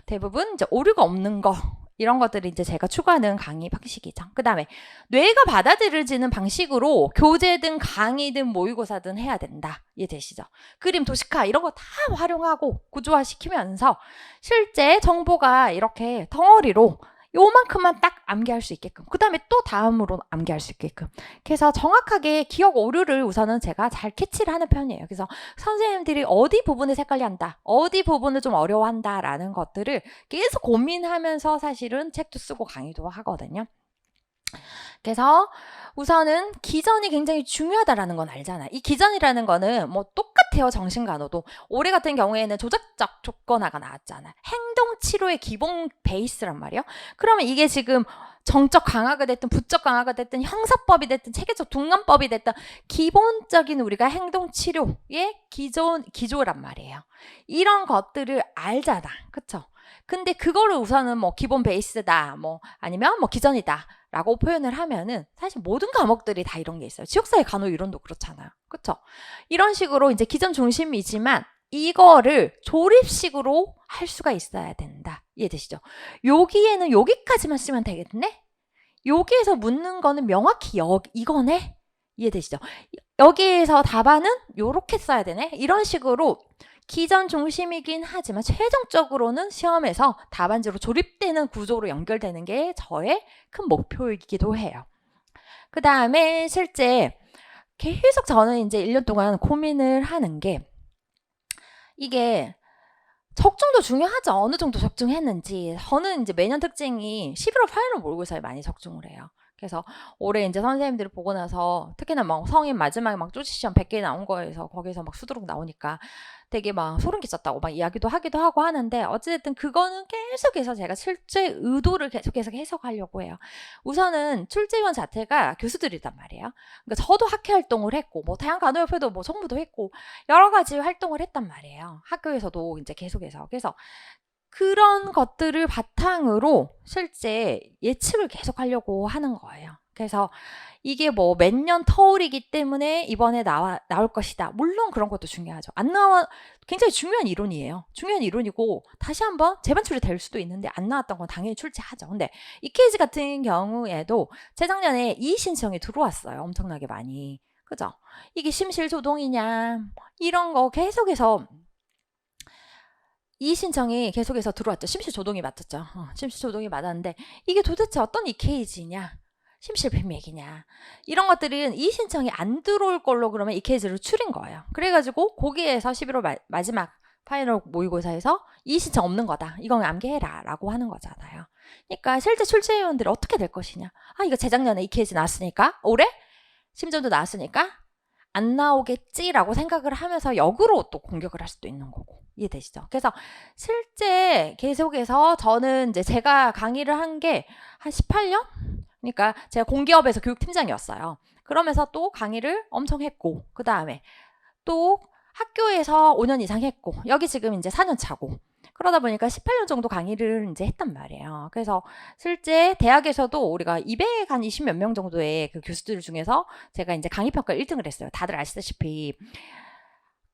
대부분 이제 오류가 없는 거, 이런 것들이 이제 제가 추구하는 강의 방식이죠. 그 다음에 뇌가 받아들여지는 방식으로 교재든 강의든 모의고사든 해야 된다. 이해되시죠? 그림, 도시카 이런 거 다 활용하고 구조화시키면서 실제 정보가 이렇게 덩어리로 요만큼만 딱 암기할 수 있게끔, 그 다음에 또 다음으로 암기할 수 있게끔, 그래서 정확하게 기억 오류를 우선은 제가 잘 캐치를 하는 편이에요. 그래서 선생님들이 어디 부분을 헷갈려한다, 어디 부분을 좀 어려워한다 라는 것들을 계속 고민하면서 사실은 책도 쓰고 강의도 하거든요. 그래서 우선은 기전이 굉장히 중요하다라는 건 알잖아요. 이 기전이라는 거는 뭐 똑같아요. 정신간호도. 올해 같은 경우에는 조작적 조건화가 나왔잖아요. 행동치료의 기본 베이스란 말이에요. 그러면 이게 지금 정적 강화가 됐든 부적 강화가 됐든 형사법이 됐든 체계적 둔감법이 됐든 기본적인 우리가 행동치료의 기조란 말이에요. 이런 것들을 알잖아. 그쵸? 근데 그거를 우선은 뭐 기본 베이스다, 뭐 아니면 뭐 기전이다 라고 표현을 하면은, 사실 모든 과목들이 다 이런 게 있어요. 지역사회 간호 이론도 그렇잖아요. 그쵸? 이런 식으로 이제 기전 중심이지만 이거를 조립식으로 할 수가 있어야 된다. 이해되시죠? 여기에는 여기까지만 쓰면 되겠네? 여기에서 묻는 거는 명확히 이거네? 이해되시죠? 여기에서 답안은 요렇게 써야 되네? 이런 식으로 기전 중심이긴 하지만 최종적으로는 시험에서 답안지로 조립되는 구조로 연결되는 게 저의 큰 목표이기도 해요. 그 다음에 실제 계속 저는 이제 1년 동안 고민을 하는 게, 이게 적중도 중요하죠. 어느 정도 적중했는지. 저는 이제 매년 특징이 11월 파이널 모의고사에 많이 적중을 해요. 그래서 올해 이제 선생님들을 보고 나서, 특히나 막 성인 마지막에 막 쪼지 시험 100개 나온 거에서 거기서 막 수두룩 나오니까 되게 막 소름 끼쳤다고 막 이야기도 하기도 하고 하는데, 어찌됐든 그거는 계속해서 제가 출제 의도를 계속해서 해석하려고 해요. 우선은 출제위원 자체가 교수들이란 말이에요. 그러니까 저도 학회 활동을 했고, 뭐 대한간호협회도 뭐 정부도 했고, 여러 가지 활동을 했단 말이에요. 학교에서도 이제 계속해서. 그래서 그런 것들을 바탕으로 실제 예측을 계속 하려고 하는 거예요. 그래서 이게 뭐 몇 년 터울이기 때문에 이번에 나올 것이다. 물론 그런 것도 중요하죠. 안 나와, 굉장히 중요한 이론이에요. 중요한 이론이고 다시 한번 재반출이 될 수도 있는데, 안 나왔던 건 당연히 출제하죠. 근데 이 케이스 같은 경우에도 재작년에 이의 신청이 들어왔어요. 엄청나게 많이. 그죠? 이게 심실조동이냐 이런 거 계속해서 이의 신청이 계속해서 들어왔죠. 심실조동이 맞았죠. 심실조동이 맞았는데 이게 도대체 어떤 이케이지냐, 심실ഭി맥이냐, 이런 것들은 이의 신청이 안 들어올 걸로 그러면 이케이지를 추린 거예요. 그래가지고 거기에서 11월 마지막 파이널 모의고사에서 이의 신청 없는 거다, 이건 암기해라 라고 하는 거잖아요. 그러니까 실제 출제위원들이 어떻게 될 것이냐, 이거 재작년에 이케이지 나왔으니까 올해 심전도 나왔으니까 안 나오겠지라고 생각을 하면서 역으로 또 공격을 할 수도 있는 거고. 이해되시죠? 그래서 실제 계속해서 저는 이제 제가 강의를 한 게 한 18년? 그러니까 제가 공기업에서 교육팀장이었어요. 그러면서 또 강의를 엄청 했고, 그 다음에 또 학교에서 5년 이상 했고, 여기 지금 이제 4년 차고, 그러다 보니까 18년 정도 강의를 이제 했단 말이에요. 그래서 실제 대학에서도 우리가 220몇 명 정도의 그 교수들 중에서 제가 이제 강의평가 1등을 했어요. 다들 아시다시피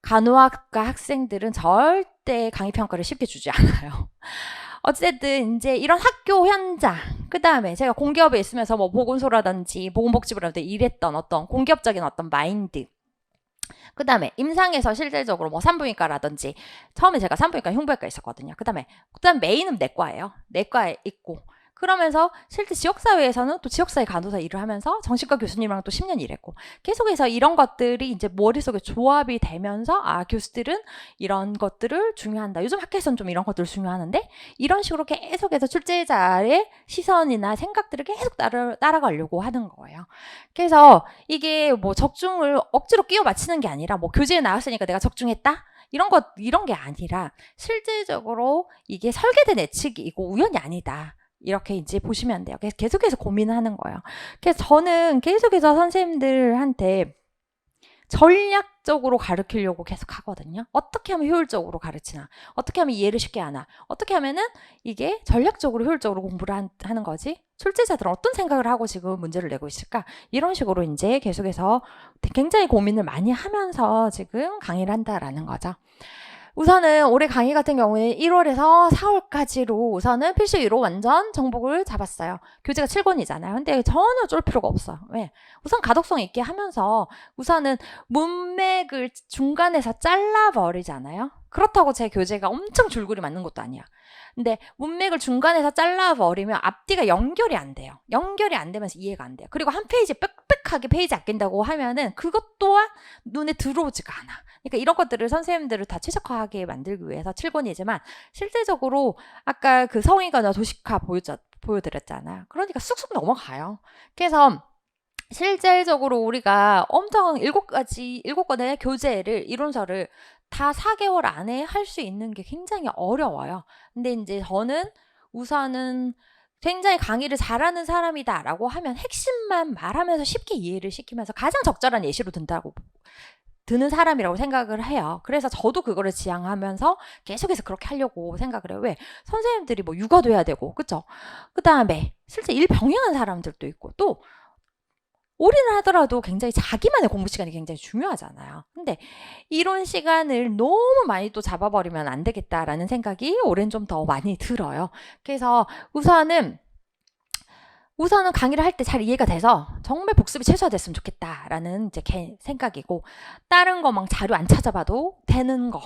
간호학과 학생들은 절대 강의 평가를 쉽게 주지 않아요. 어쨌든 이제 이런 학교 현장, 그 다음에 제가 공기업에 있으면서 뭐 보건소라든지 보건복지부라든지 일했던 어떤 공기업적인 어떤 마인드, 그 다음에 임상에서 실질적으로 뭐 산부인과라든지, 처음에 제가 산부인과 흉부외과 있었거든요. 그 다음에 메인은 내과예요. 내과에 있고, 그러면서 실제 지역사회에서는 또 지역사회 간호사 일을 하면서 정신과 교수님이랑 또 10년 일했고, 계속해서 이런 것들이 이제 머릿속에 조합이 되면서 교수들은 이런 것들을 중요한다. 요즘 학교에서는 좀 이런 것들을 중요하는데, 이런 식으로 계속해서 출제자의 시선이나 생각들을 계속 따라가려고 하는 거예요. 그래서 이게 뭐 적중을 억지로 끼워 맞추는 게 아니라 뭐 교재에 나왔으니까 내가 적중했다? 이런 게 아니라 실질적으로 이게 설계된 예측이고 우연이 아니다. 이렇게 이제 보시면 돼요. 그래서 계속해서 고민을 하는 거예요. 그래서 저는 계속해서 선생님들한테 전략적으로 가르치려고 계속 하거든요. 어떻게 하면 효율적으로 가르치나, 어떻게 하면 이해를 쉽게 하나, 어떻게 하면은 이게 전략적으로 효율적으로 공부를 하는 거지, 출제자들은 어떤 생각을 하고 지금 문제를 내고 있을까, 이런 식으로 이제 계속해서 굉장히 고민을 많이 하면서 지금 강의를 한다라는 거죠. 우선은 올해 강의 같은 경우에는 1월에서 4월까지로 우선은 필수위로 완전 정복을 잡았어요. 교재가 7권이잖아요. 근데 전혀 쫄 필요가 없어요. 왜? 우선 가독성 있게 하면서 우선은 문맥을 중간에서 잘라버리잖아요. 그렇다고 제 교재가 엄청 줄줄이 맞는 것도 아니야. 근데 문맥을 중간에서 잘라버리면 앞뒤가 연결이 안 돼요. 연결이 안 되면서 이해가 안 돼요. 그리고 한 페이지 빽빽하게 페이지 아낀다고 하면은 그것 또한 눈에 들어오지가 않아. 그러니까 이런 것들을 선생님들을 다 최적화하게 만들기 위해서 7권이지만 실질적으로 아까 그 성의가나 도식화 보여드렸잖아요. 그러니까 쑥쑥 넘어가요. 그래서 실질적으로 우리가 엄청 7권의 교재를, 이론서를 다 4개월 안에 할 수 있는 게 굉장히 어려워요. 근데 이제 저는 우선은 굉장히 강의를 잘하는 사람이다라고 하면 핵심만 말하면서 쉽게 이해를 시키면서 가장 적절한 예시로 드는 사람이라고 생각을 해요. 그래서 저도 그거를 지향하면서 계속해서 그렇게 하려고 생각을 해요. 왜? 선생님들이 뭐 육아도 해야 되고, 그쵸? 그 다음에 실제 일 병행한 사람들도 있고, 또 올인을 하더라도 굉장히 자기만의 공부 시간이 굉장히 중요하잖아요. 근데 이런 시간을 너무 많이 또 잡아버리면 안 되겠다라는 생각이 올해는 좀 더 많이 들어요. 그래서 우선은 강의를 할 때 잘 이해가 돼서 정말 복습이 최소화됐으면 좋겠다라는 이제 생각이고, 다른 거 막 자료 안 찾아봐도 되는 거,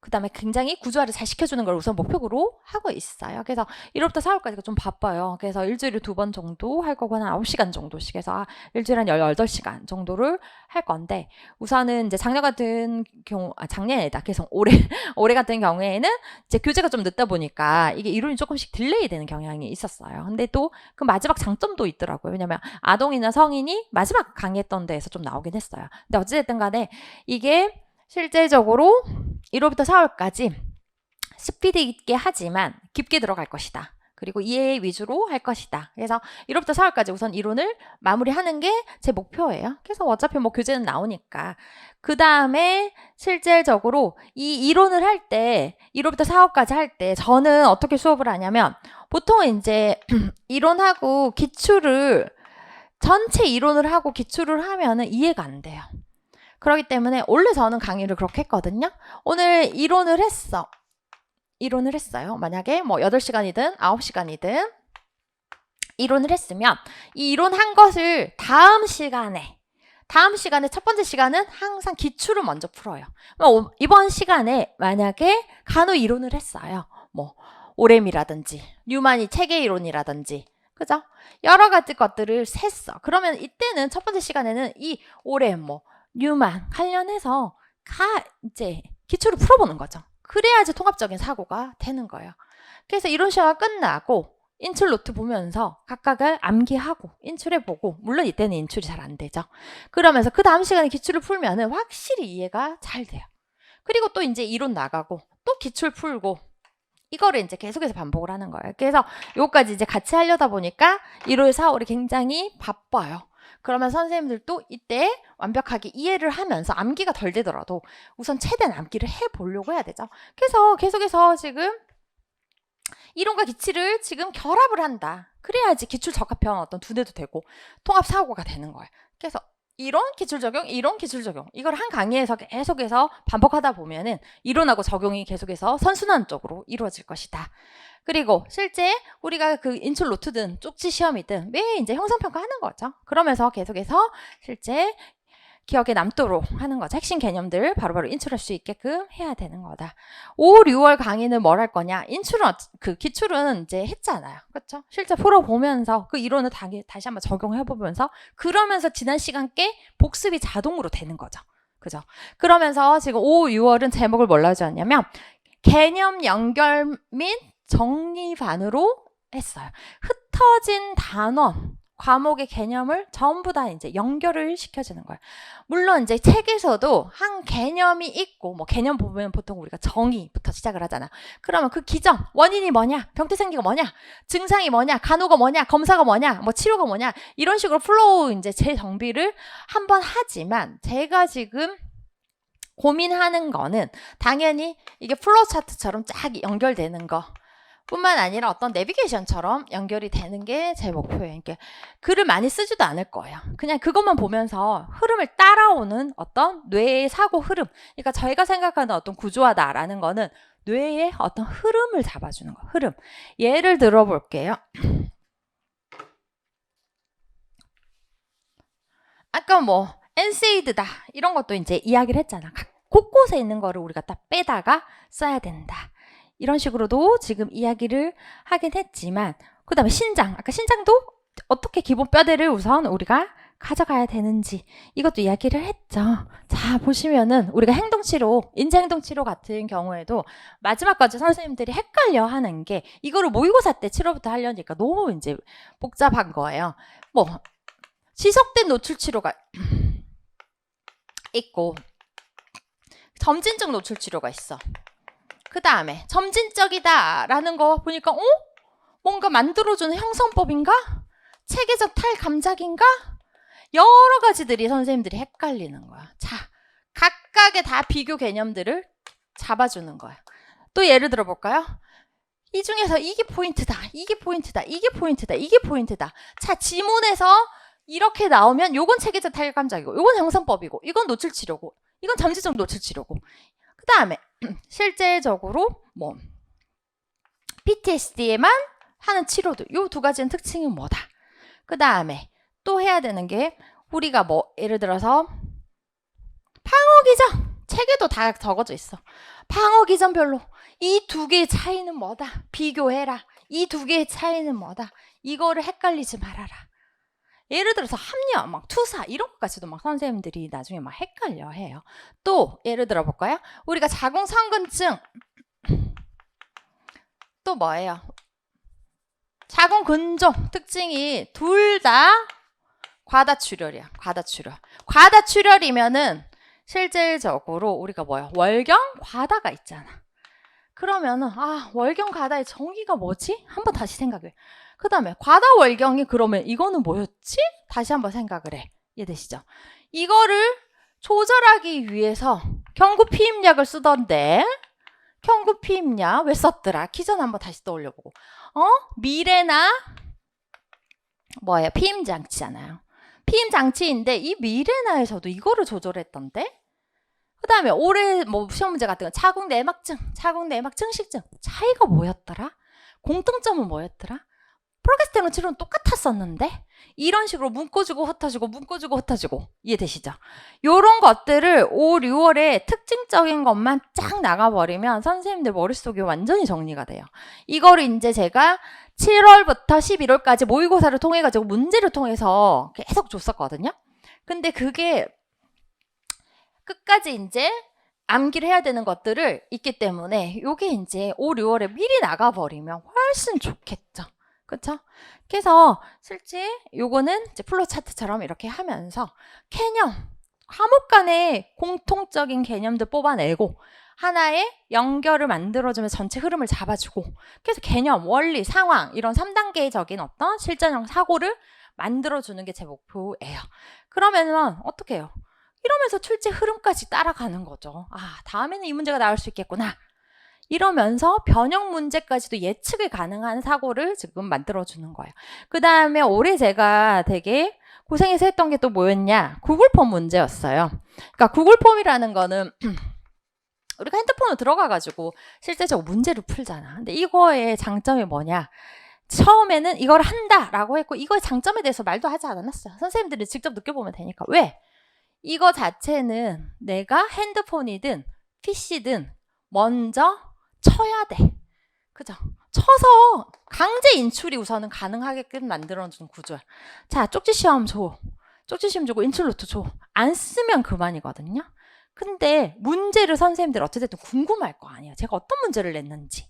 그 다음에 굉장히 구조화를 잘 시켜주는 걸 우선 목표로 하고 있어요. 그래서 1월부터 4월까지가 좀 바빠요. 그래서 일주일에 2번 정도 할 거고, 한 9시간 정도씩 해서 일주일에 한 18시간 정도를 할 건데, 우선은 이제 작년이 아니다. 계속 올해 같은 경우에는 이제 교재가 좀 늦다 보니까 이게 이론이 조금씩 딜레이 되는 경향이 있었어요. 근데 또 그 마지막 장점도 있더라고요. 왜냐면 아동이나 성인이 마지막 강의했던 데에서 좀 나오긴 했어요. 근데 어찌됐든 간에 이게 실질적으로 1월부터 4월까지 스피드 있게 하지만 깊게 들어갈 것이다. 그리고 이해 위주로 할 것이다. 그래서 1월부터 4월까지 우선 이론을 마무리하는 게 제 목표예요. 그래서 어차피 뭐 교재는 나오니까. 그 다음에 실질적으로 이 이론을 할 때, 1월부터 4월까지 할 때 저는 어떻게 수업을 하냐면, 보통은 이제 이론하고 기출을, 전체 이론을 하고 기출을 하면은 이해가 안 돼요. 그렇기 때문에 원래 저는 강의를 그렇게 했거든요. 오늘 이론을 했어요. 만약에 뭐 8시간이든 9시간이든 이론을 했으면 이 이론 한 것을 다음 시간에 첫 번째 시간은 항상 기출을 먼저 풀어요. 이번 시간에 만약에 간호 이론을 했어요. 뭐 오렘이라든지 뉴만이 체계 이론이라든지, 그죠? 여러 가지 것들을 셌어. 그러면 이때는 첫 번째 시간에는 이 오렘, 뭐 뉴만 관련해서 이제 기출을 풀어보는 거죠. 그래야지 통합적인 사고가 되는 거예요. 그래서 이론 시험가 끝나고 인출 노트 보면서 각각을 암기하고 인출해보고, 물론 이때는 인출이 잘 안 되죠. 그러면서 그 다음 시간에 기출을 풀면은 확실히 이해가 잘 돼요. 그리고 또 이제 이론 나가고 또 기출 풀고, 이거를 이제 계속해서 반복을 하는 거예요. 그래서 요거까지 이제 같이 하려다 보니까 1월, 4월이 굉장히 바빠요. 그러면 선생님들도 이때 완벽하게 이해를 하면서 암기가 덜 되더라도 우선 최대한 암기를 해보려고 해야 되죠. 그래서 계속해서 지금 이론과 기출을 지금 결합을 한다. 그래야지 기출 적합형 어떤 두뇌도 되고 통합 사고가 되는 거예요. 그래서 이런 기출 적용, 이런 기출 적용. 이걸 한 강의에서 계속해서 반복하다 보면은 이론하고 적용이 계속해서 선순환적으로 이루어질 것이다. 그리고 실제 우리가 그 인출 노트든 쪽지 시험이든 매 이제 형성평가 하는 거죠. 그러면서 계속해서 실제 기억에 남도록 하는 거죠. 핵심 개념들 바로바로 인출할 수 있게끔 해야 되는 거다. 5, 6월 강의는 뭘 할 거냐? 인출은 그 기출은 이제 했잖아요. 그렇죠? 실제 풀어보면서 그 이론을 다시 한번 적용해보면서 그러면서 지난 시간 께 복습이 자동으로 되는 거죠. 그죠? 그러면서 지금 5, 6월은 제목을 뭘로 지었냐면 개념 연결 및 정리반으로 했어요. 흩어진 단원 과목의 개념을 전부 다 이제 연결을 시켜주는 거예요. 물론 이제 책에서도 한 개념이 있고, 뭐 개념 보면 보통 우리가 정의부터 시작을 하잖아. 그러면 그 기전, 원인이 뭐냐, 병태 생기가 뭐냐, 증상이 뭐냐, 간호가 뭐냐, 검사가 뭐냐, 뭐 치료가 뭐냐, 이런 식으로 플로우 이제 재정비를 한번 하지만 제가 지금 고민하는 거는 당연히 이게 플로우 차트처럼 쫙 연결되는 거. 뿐만 아니라 어떤 내비게이션처럼 연결이 되는 게 제 목표예요. 그러니까 글을 많이 쓰지도 않을 거예요. 그냥 그것만 보면서 흐름을 따라오는 어떤 뇌의 사고 흐름. 그러니까 저희가 생각하는 어떤 구조화다라는 거는 뇌의 어떤 흐름을 잡아주는 거. 흐름. 예를 들어 볼게요. 아까 뭐 엔세이드다 이런 것도 이제 이야기를 했잖아. 곳곳에 있는 거를 우리가 딱 빼다가 써야 된다. 이런 식으로도 지금 이야기를 하긴 했지만 그 다음에 신장, 아까 신장도 어떻게 기본 뼈대를 우선 우리가 가져가야 되는지 이것도 이야기를 했죠. 자, 보시면은 우리가 행동치료, 인지행동치료 같은 경우에도 마지막까지 선생님들이 헷갈려 하는 게 이거를 모의고사 때 치료부터 하려니까 너무 이제 복잡한 거예요. 뭐 지속된 노출치료가 있고 점진적 노출치료가 있어. 그 다음에 점진적이다 라는 거 보니까 뭔가 만들어주는 형성법인가? 체계적 탈감작인가? 여러 가지들이 선생님들이 헷갈리는 거야. 자, 각각의 다 비교 개념들을 잡아주는 거야. 또 예를 들어 볼까요? 이 중에서 이게 포인트다, 이게 포인트다, 이게 포인트다, 이게 포인트다. 자, 지문에서 이렇게 나오면 요건 체계적 탈감작이고 요건 형성법이고 이건 노출치료고 이건 점진적 노출치료고 그 다음에 실제적으로 뭐 PTSD에만 하는 치료도 요 두 가지는 특징이 뭐다. 그 다음에 또 해야 되는 게 우리가 뭐 예를 들어서 방어기전 책에도 다 적어져 있어. 방어기전별로 이 두 개의 차이는 뭐다. 비교해라. 이 두 개의 차이는 뭐다. 이거를 헷갈리지 말아라. 예를 들어서 합리화, 막 투사 이런 것까지도 막 선생님들이 나중에 막 헷갈려 해요. 또 예를 들어 볼까요? 우리가 자궁선근증 또 뭐예요? 자궁근종 특징이 둘 다 과다출혈이야. 과다출혈. 과다출혈이면은 실질적으로 우리가 뭐야? 월경 과다가 있잖아. 그러면은 월경 과다의 정의가 뭐지? 한번 다시 생각해. 그 다음에 과다월경이 그러면 이거는 뭐였지? 다시 한번 생각을 해. 이해되시죠? 이거를 조절하기 위해서 경구피임약을 쓰던데 경구피임약 왜 썼더라? 기전 한번 다시 떠올려보고 미레나 뭐예요? 피임장치잖아요. 피임장치인데 이 미레나에서도 이거를 조절했던데 그 다음에 올해 뭐 시험 문제 같은 거 자궁내막증, 자궁내막증식증 차이가 뭐였더라? 공통점은 뭐였더라? 프로게스테론 치료는 똑같았었는데 이런 식으로 묶어주고 흩어지고 묶어주고 흩어지고 이해되시죠? 이런 것들을 5, 6월에 특징적인 것만 쫙 나가버리면 선생님들 머릿속에 완전히 정리가 돼요. 이거를 이제 제가 7월부터 11월까지 모의고사를 통해가지고 문제를 통해서 계속 줬었거든요. 근데 그게 끝까지 이제 암기를 해야 되는 것들을 있기 때문에 이게 이제 5, 6월에 미리 나가버리면 훨씬 좋겠죠. 그렇죠? 그래서 실제 요거는 이제 플로우 차트처럼 이렇게 하면서 개념, 과목 간의 공통적인 개념들 뽑아내고 하나의 연결을 만들어주면서 전체 흐름을 잡아주고 그래서 개념, 원리, 상황 이런 3단계적인 어떤 실전형 사고를 만들어주는 게 제 목표예요. 그러면 어떻게 해요? 이러면서 출제 흐름까지 따라가는 거죠. 다음에는 이 문제가 나올 수 있겠구나. 이러면서 변형 문제까지도 예측이 가능한 사고를 지금 만들어주는 거예요. 그 다음에 올해 제가 되게 고생해서 했던 게 또 뭐였냐? 구글 폼 문제였어요. 그러니까 구글 폼이라는 거는 우리가 핸드폰으로 들어가가지고 실제적으로 문제를 풀잖아. 근데 이거의 장점이 뭐냐? 처음에는 이걸 한다라고 했고 이거의 장점에 대해서 말도 하지 않았어요. 선생님들이 직접 느껴보면 되니까. 왜? 이거 자체는 내가 핸드폰이든 PC든 먼저 쳐야 돼. 그죠? 쳐서 강제 인출이 우선은 가능하게끔 만들어준 구조야. 자, 쪽지 시험 줘. 쪽지 시험 주고 인출 노트 줘. 안 쓰면 그만이거든요. 근데 문제를 선생님들 어찌됐든 궁금할 거 아니에요. 제가 어떤 문제를 냈는지.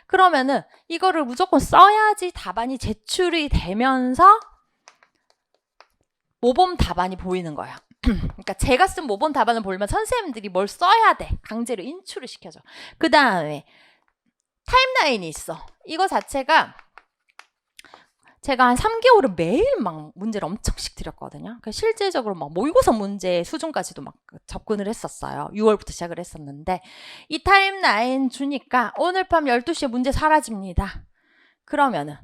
그러면은 이거를 무조건 써야지 답안이 제출이 되면서 모범 답안이 보이는 거예요. 그러니까 제가 쓴 모범 답안을 보려면 선생님들이 뭘 써야 돼. 강제로 인출을 시켜줘. 그 다음에 타임라인이 있어. 이거 자체가 제가 한 3개월은 매일 막 문제를 엄청씩 드렸거든요. 실질적으로 막 모의고사 문제 수준까지도 막 접근을 했었어요. 6월부터 시작을 했었는데 이 타임라인 주니까 오늘 밤 12시에 문제 사라집니다. 그러면은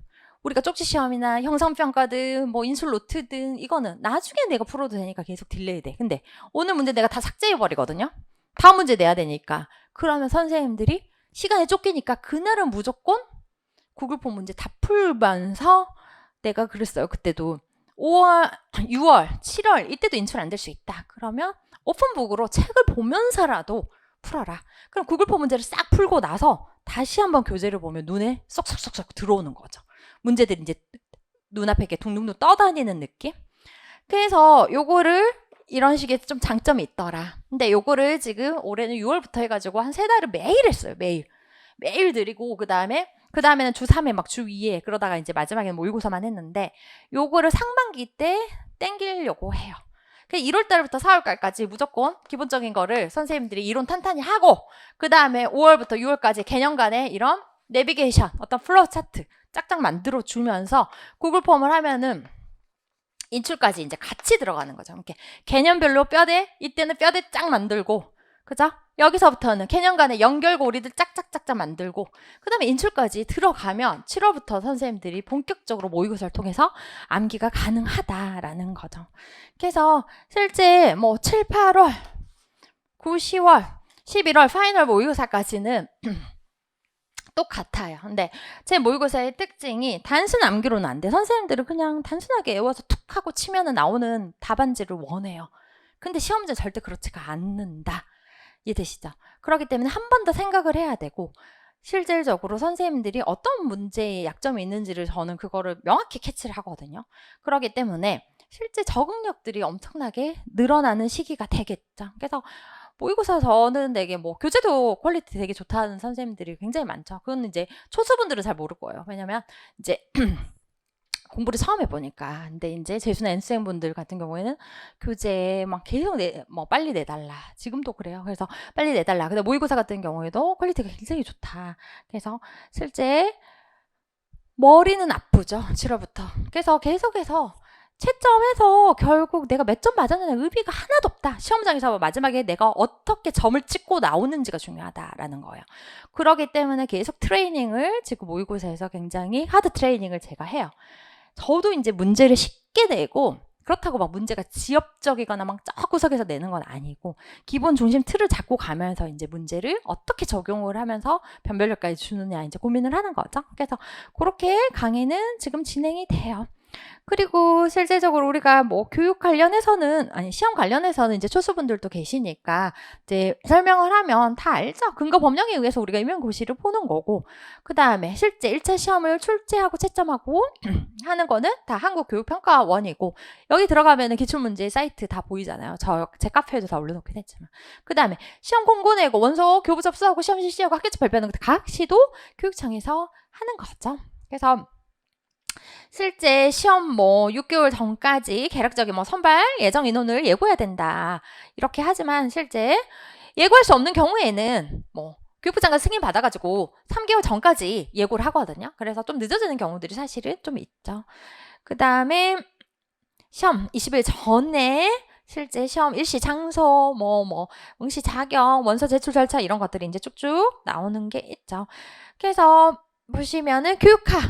우리가 쪽지 시험이나 형성평가든 뭐 인술 노트든 이거는 나중에 내가 풀어도 되니까 계속 딜레이 돼. 근데 오늘 문제 내가 다 삭제해버리거든요. 다음 문제 내야 되니까. 그러면 선생님들이 시간에 쫓기니까 그날은 무조건 구글 폼 문제 다 풀면서 내가 그랬어요. 그때도 5월, 6월, 7월 이때도 인출 안 될 수 있다. 그러면 오픈북으로 책을 보면서라도 풀어라. 그럼 구글 폼 문제를 싹 풀고 나서 다시 한번 교재를 보면 눈에 쏙쏙쏙쏙 들어오는 거죠. 문제들이 이제 눈앞에 이렇게 둥둥둥 떠다니는 느낌? 그래서 요거를 이런 식의 좀 장점이 있더라. 근데 요거를 지금 올해는 6월부터 해가지고 한 3달을 매일 했어요. 매일 드리고 그다음에는 주 3회 막 주 2회 그러다가 이제 마지막에는 모의고사만 했는데 요거를 상반기 때 땡기려고 해요. 1월 달부터 4월 달까지 무조건 기본적인 거를 선생님들이 이론 탄탄히 하고 그다음에 5월부터 6월까지 개념간에 이런 내비게이션, 어떤 플로우 차트 짝짝 만들어 주면서 구글 폼을 하면은 인출까지 이제 같이 들어가는 거죠. 이렇게 개념별로 뼈대, 이때는 뼈대 쫙 만들고, 그죠? 여기서부터는 개념 간의 연결고리들 짝짝짝짝 만들고, 그 다음에 인출까지 들어가면 7월부터 선생님들이 본격적으로 모의고사를 통해서 암기가 가능하다라는 거죠. 그래서 실제 뭐 7, 8월, 9, 10월, 11월 파이널 모의고사까지는 똑같아요. 근데 제 모의고사의 특징이 단순 암기로는 안 돼. 선생님들은 그냥 단순하게 외워서 툭 하고 치면은 나오는 답안지를 원해요. 근데 시험지는 절대 그렇지가 않는다. 이해되시죠? 그렇기 때문에 한 번 더 생각을 해야 되고 실질적으로 선생님들이 어떤 문제에 약점이 있는지를 저는 그거를 명확히 캐치를 하거든요. 그렇기 때문에 실제 적응력들이 엄청나게 늘어나는 시기가 되겠죠. 그래서 모의고사 저는 되게 뭐 교재도 퀄리티 되게 좋다는 선생님들이 굉장히 많죠. 그건 이제 초수분들은 잘 모를 거예요. 왜냐면 이제 공부를 처음 해보니까. 근데 이제 재수나 N수생분들 같은 경우에는 교재 막 계속 뭐 빨리 내달라. 지금도 그래요. 그래서 빨리 내달라. 근데 모의고사 같은 경우에도 퀄리티가 굉장히 좋다. 그래서 실제 머리는 아프죠. 7월부터. 그래서 계속해서 채점해서 결국 내가 몇 점 맞았느냐 의미가 하나도 없다. 시험장에서 마지막에 내가 어떻게 점을 찍고 나오는지가 중요하다라는 거예요. 그렇기 때문에 계속 트레이닝을 지금 모의고사에서 굉장히 하드 트레이닝을 제가 해요. 저도 이제 문제를 쉽게 내고 그렇다고 막 문제가 지엽적이거나 막 저 구석에서 내는 건 아니고 기본 중심 틀을 잡고 가면서 이제 문제를 어떻게 적용을 하면서 변별력까지 주느냐 이제 고민을 하는 거죠. 그래서 그렇게 강의는 지금 진행이 돼요. 그리고 실질적으로 우리가 뭐 교육 관련해서는 아니 시험 관련해서는 이제 초수분들도 계시니까 이제 설명을 하면 다 알죠. 근거 법령에 의해서 우리가 임용고시를 보는 거고 그 다음에 실제 1차 시험을 출제하고 채점하고 하는 거는 다 한국교육평가원이고 여기 들어가면은 기출문제 사이트 다 보이잖아요. 제 카페에도 다 올려놓긴 했지만 그 다음에 시험 공고 내고 원서 교부 접수하고 시험 실시하고 학교지 발표하는 각 시도 교육청에서 하는 거죠. 그래서 실제 시험 뭐 6개월 전까지 개략적인 뭐 선발 예정 인원을 예고해야 된다. 이렇게 하지만 실제 예고할 수 없는 경우에는 뭐 교육부 장관 승인 받아가지고 3개월 전까지 예고를 하거든요. 그래서 좀 늦어지는 경우들이 사실은 좀 있죠. 그 다음에 시험 20일 전에 실제 시험 일시 장소, 응시 자격, 원서 제출 절차 이런 것들이 이제 쭉쭉 나오는 게 있죠. 그래서 보시면은 교육학,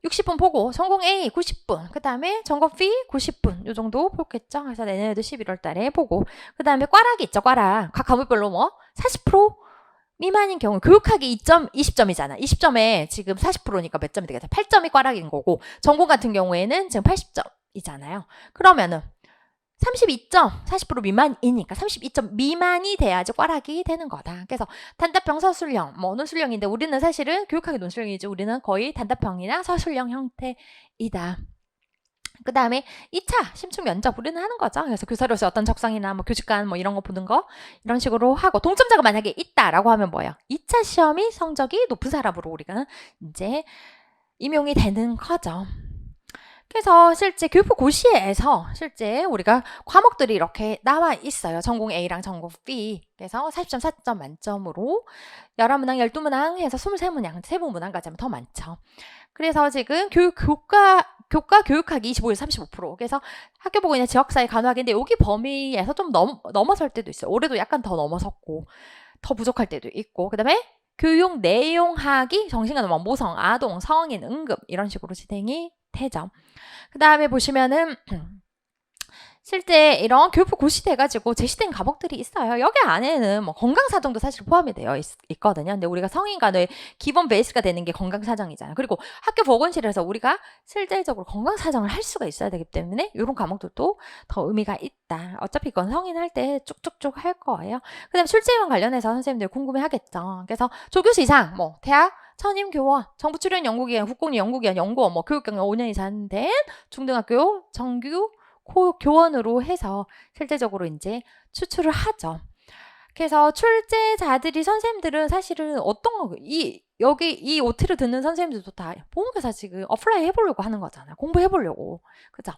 60분 보고 전공 A 90분, 그 다음에 전공 B 90분 요 정도 보겠죠. 그래서 내년에도 11월 달에 보고, 그 다음에 꽈락이 있죠. 꽈락 각 과목별로 뭐 40% 미만인 경우 교육학이 2점 20점이잖아. 20점에 지금 40%니까 몇 점이 되겠다. 8점이 꽈락인 거고, 전공 같은 경우에는 지금 80점이잖아요. 그러면은 32점 40% 미만이니까 32점 미만이 돼야지 꽈락이 되는 거다. 그래서 단답형 서술형 뭐 논술형인데 우리는 사실은 교육학이 논술형이지 우리는 거의 단답형이나 서술형 형태이다. 그 다음에 2차 심층 면접 우리는 하는 거죠. 그래서 교사로서 어떤 적성이나 뭐 교직관 뭐 이런 거 보는 거 이런 식으로 하고, 동점자가 만약에 있다라고 하면 뭐예요? 2차 시험이 성적이 높은 사람으로 우리가 이제 임용이 되는 거죠. 그래서 실제 교육부 고시에서 실제 우리가 과목들이 이렇게 나와 있어요. 전공 A랑 전공 B. 그래서 40점, 4점 만점으로 11문항, 12문항 해서 23문항, 세부문항까지 하면 더 많죠. 그래서 지금 교과 교육학이 25에서 35%. 그래서 학교 보고 있는 지역사회 간호학인데 여기 범위에서 좀 넘어설 때도 있어요. 올해도 약간 더 넘어섰고 더 부족할 때도 있고, 그 다음에 교육 내용학이 정신간호, 모성, 아동, 성인, 응급 이런 식으로 진행이 되죠. 그 다음에 보시면은 실제 이런 교육부 고시돼가지고 제시된 과목들이 있어요. 여기 안에는 뭐 건강사정도 사실 포함이 되어 있거든요. 근데 우리가 성인간호의 기본 베이스가 되는 게 건강사정이잖아요. 그리고 학교 보건실에서 우리가 실질적으로 건강사정을 할 수가 있어야 되기 때문에 이런 과목들도 더 의미가 있다. 어차피 이건 성인 할 때 쭉쭉쭉 할 거예요. 그 다음에 출제위원 관련해서 선생님들 궁금해 하겠죠. 그래서 조교수 이상, 뭐 대학 선임 교원, 정부 출연 연구기관, 국공립 연구기관, 연구원, 뭐 교육경력 5년 이상 된 중등학교 정규 교원으로 해서 실제적으로 이제 추출을 하죠. 그래서 출제자들이 선생님들은 사실은 여기 이 OT를 듣는 선생님들도 다 보험교사 지금 어플라이 해보려고 하는 거잖아요. 공부해보려고. 그죠?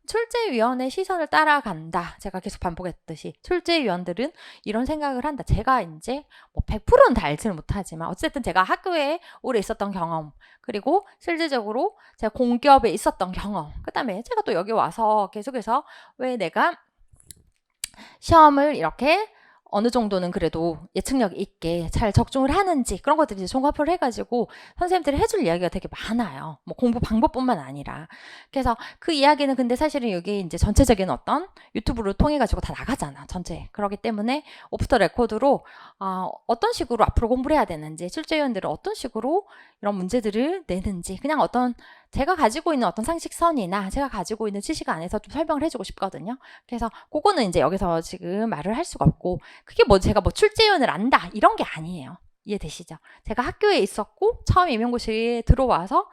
출제위원의 시선을 따라간다. 제가 계속 반복했듯이 출제위원들은 이런 생각을 한다. 제가 이제 뭐 100%는 다 알지는 못하지만 어쨌든 제가 학교에 오래 있었던 경험, 그리고 실질적으로 제가 공기업에 있었던 경험, 그 다음에 제가 또 여기 와서 계속해서 왜 내가 시험을 이렇게 어느 정도는 그래도 예측력 있게 잘 적중을 하는지 그런 것들이 이제 종합을 해가지고 선생님들이 해줄 이야기가 되게 많아요. 뭐 공부 방법뿐만 아니라. 그래서 그 이야기는 근데 사실은 여기 이제 전체적인 어떤 유튜브를 통해가지고 다 나가잖아. 전체. 그렇기 때문에 오프 더 레코드로 어떤 식으로 앞으로 공부를 해야 되는지, 출제위원들은 어떤 식으로 이런 문제들을 내는지, 그냥 어떤 제가 가지고 있는 어떤 상식선이나 제가 가지고 있는 지식 안에서 좀 설명을 해주고 싶거든요. 그래서 그거는 이제 여기서 지금 말을 할 수가 없고, 그게 뭐 제가 뭐 출제위원을 안다 이런 게 아니에요. 이해되시죠? 제가 학교에 있었고 처음 임용고시에 들어와서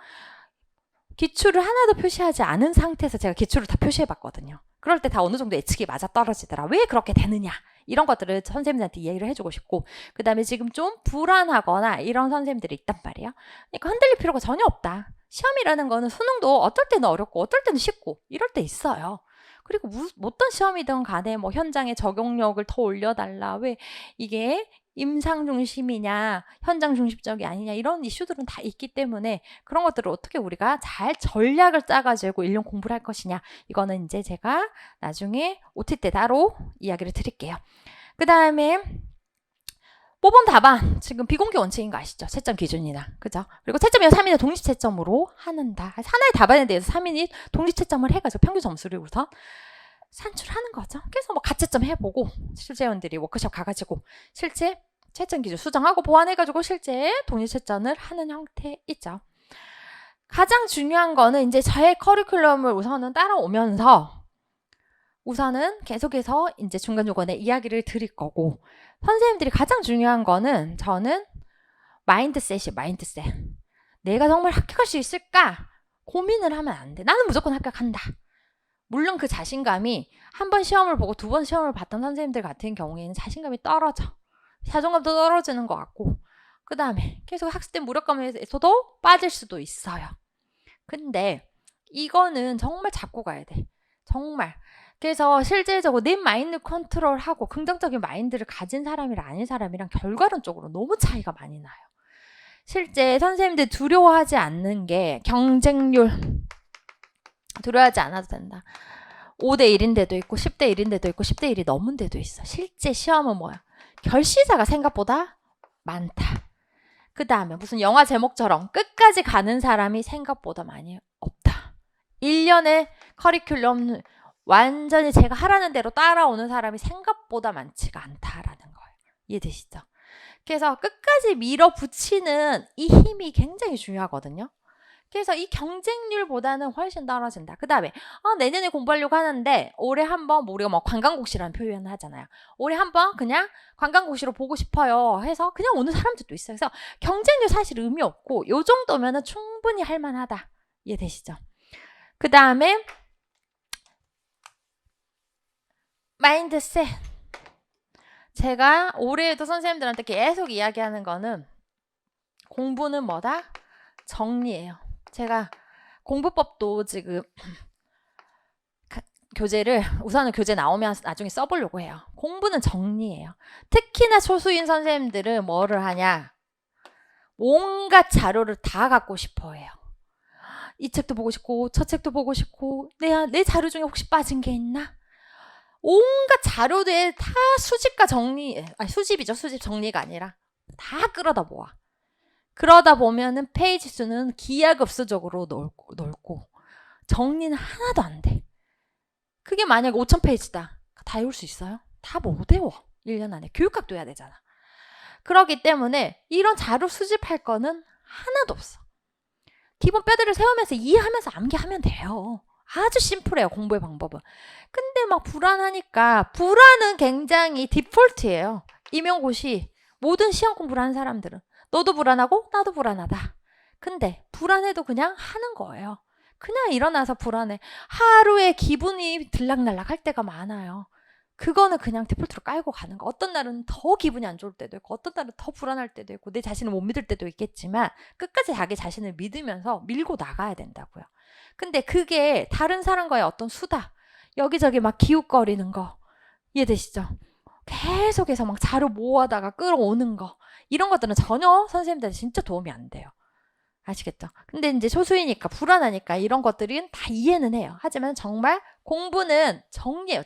기출을 하나도 표시하지 않은 상태에서 제가 기출을 다 표시해봤거든요. 그럴 때 다 어느 정도 예측이 맞아 떨어지더라. 왜 그렇게 되느냐, 이런 것들을 선생님들한테 이해를 해주고 싶고, 그 다음에 지금 좀 불안하거나 이런 선생님들이 있단 말이에요. 그러니까 흔들릴 필요가 전혀 없다. 시험이라는 거는 수능도 어떨 때는 어렵고 어떨 때는 쉽고 이럴 때 있어요. 그리고 어떤 시험이든 간에 뭐 현장의 적용력을 더 올려달라, 왜 이게 임상 중심이냐 현장 중심적이 아니냐 이런 이슈들은 다 있기 때문에 그런 것들을 어떻게 우리가 잘 전략을 짜가지고 1년 공부를 할 것이냐, 이거는 이제 제가 나중에 OT 때 따로 이야기를 드릴게요. 그 다음에 모범 답안 지금 비공개 원칙인 거 아시죠? 채점 기준이나, 그죠? 그리고 채점이 3인의 독립 채점으로 하는다. 하나의 답안에 대해서 3인이 독립 채점을 해가지고 평균 점수를 우선 산출하는 거죠. 그래서 뭐 가채점 해보고 출제원들이 워크숍 가가지고 실제 채점 기준 수정하고 보완해가지고 실제 독립 채점을 하는 형태이죠. 가장 중요한 거는 이제 저의 커리큘럼을 우선은 따라오면서 우선은 계속해서 이제 중간중간에 이야기를 드릴 거고, 선생님들이 가장 중요한 거는 저는 마인드셋이에요. 마인드셋. 내가 정말 합격할 수 있을까? 고민을 하면 안 돼. 나는 무조건 합격한다. 물론 그 자신감이 한 번 시험을 보고 두 번 시험을 봤던 선생님들 같은 경우에는 자신감이 떨어져. 자존감도 떨어지는 것 같고, 그 다음에 계속 학습된 무력감에서도 빠질 수도 있어요. 근데 이거는 정말 잡고 가야 돼. 정말. 그래서 실질적으로 내 마인드 컨트롤하고 긍정적인 마인드를 가진 사람이랑 아닌 사람이랑 결과론적으로 너무 차이가 많이 나요. 실제 선생님들 두려워하지 않는 게 경쟁률. 두려워하지 않아도 된다. 5대 1인 데도 있고 10대 1인 데도 있고 10대 1이 넘은 데도 있어. 실제 시험은 뭐야? 결시자가 생각보다 많다. 그 다음에 무슨 영화 제목처럼 끝까지 가는 사람이 생각보다 많이 없다. 1년에 커리큘럼 완전히 제가 하라는 대로 따라오는 사람이 생각보다 많지가 않다라는 거예요. 이해되시죠? 그래서 끝까지 밀어붙이는 이 힘이 굉장히 중요하거든요. 그래서 이 경쟁률보다는 훨씬 떨어진다. 그 다음에 내년에 공부하려고 하는데 올해 한번 우리가 뭐 관광고시라는 표현을 하잖아요. 올해 한번 그냥 관광고시로 보고 싶어요 해서 그냥 오는 사람들도 있어요. 그래서 경쟁률 사실 의미 없고 요 정도면은 충분히 할만하다. 이해되시죠? 그 다음에 마인드셋. 제가 올해에도 선생님들한테 계속 이야기하는 거는 공부는 뭐다? 정리예요. 제가 공부법도 지금 교재를 우선은 교재 나오면 나중에 써보려고 해요. 공부는 정리예요. 특히나 소수인 선생님들은 뭐를 하냐? 온갖 자료를 다 갖고 싶어 해요. 이 책도 보고 싶고 저 책도 보고 싶고 내 자료 중에 혹시 빠진 게 있나? 온갖 자료들 다 수집과 정리, 수집이죠. 수집 정리가 아니라 다 끌어다 모아. 그러다 보면은 페이지 수는 기하급수적으로 넓고 정리는 하나도 안 돼. 그게 만약에 5,000페이지다. 다 외울 수 있어요? 다 못 외워. 1년 안에. 교육학도 해야 되잖아. 그렇기 때문에 이런 자료 수집할 거는 하나도 없어. 기본 뼈대를 세우면서 이해하면서 암기하면 돼요. 아주 심플해요. 공부의 방법은. 근데 막 불안하니까 불안은 굉장히 디폴트예요. 임용고시 모든 시험 공부를 하는 사람들은 너도 불안하고 나도 불안하다. 근데 불안해도 그냥 하는 거예요. 그냥 일어나서 불안해. 하루에 기분이 들락날락 할 때가 많아요. 그거는 그냥 디폴트로 깔고 가는 거. 어떤 날은 더 기분이 안 좋을 때도 있고 어떤 날은 더 불안할 때도 있고 내 자신을 못 믿을 때도 있겠지만 끝까지 자기 자신을 믿으면서 밀고 나가야 된다고요. 근데 그게 다른 사람과의 어떤 수다, 여기저기 막 기웃거리는 거 이해되시죠? 계속해서 막 자료 모아다가 끌어오는 거 이런 것들은 전혀 선생님들한테 진짜 도움이 안 돼요. 아시겠죠? 근데 이제 소수이니까 불안하니까 이런 것들은 다 이해는 해요. 하지만 정말 공부는 정리예요.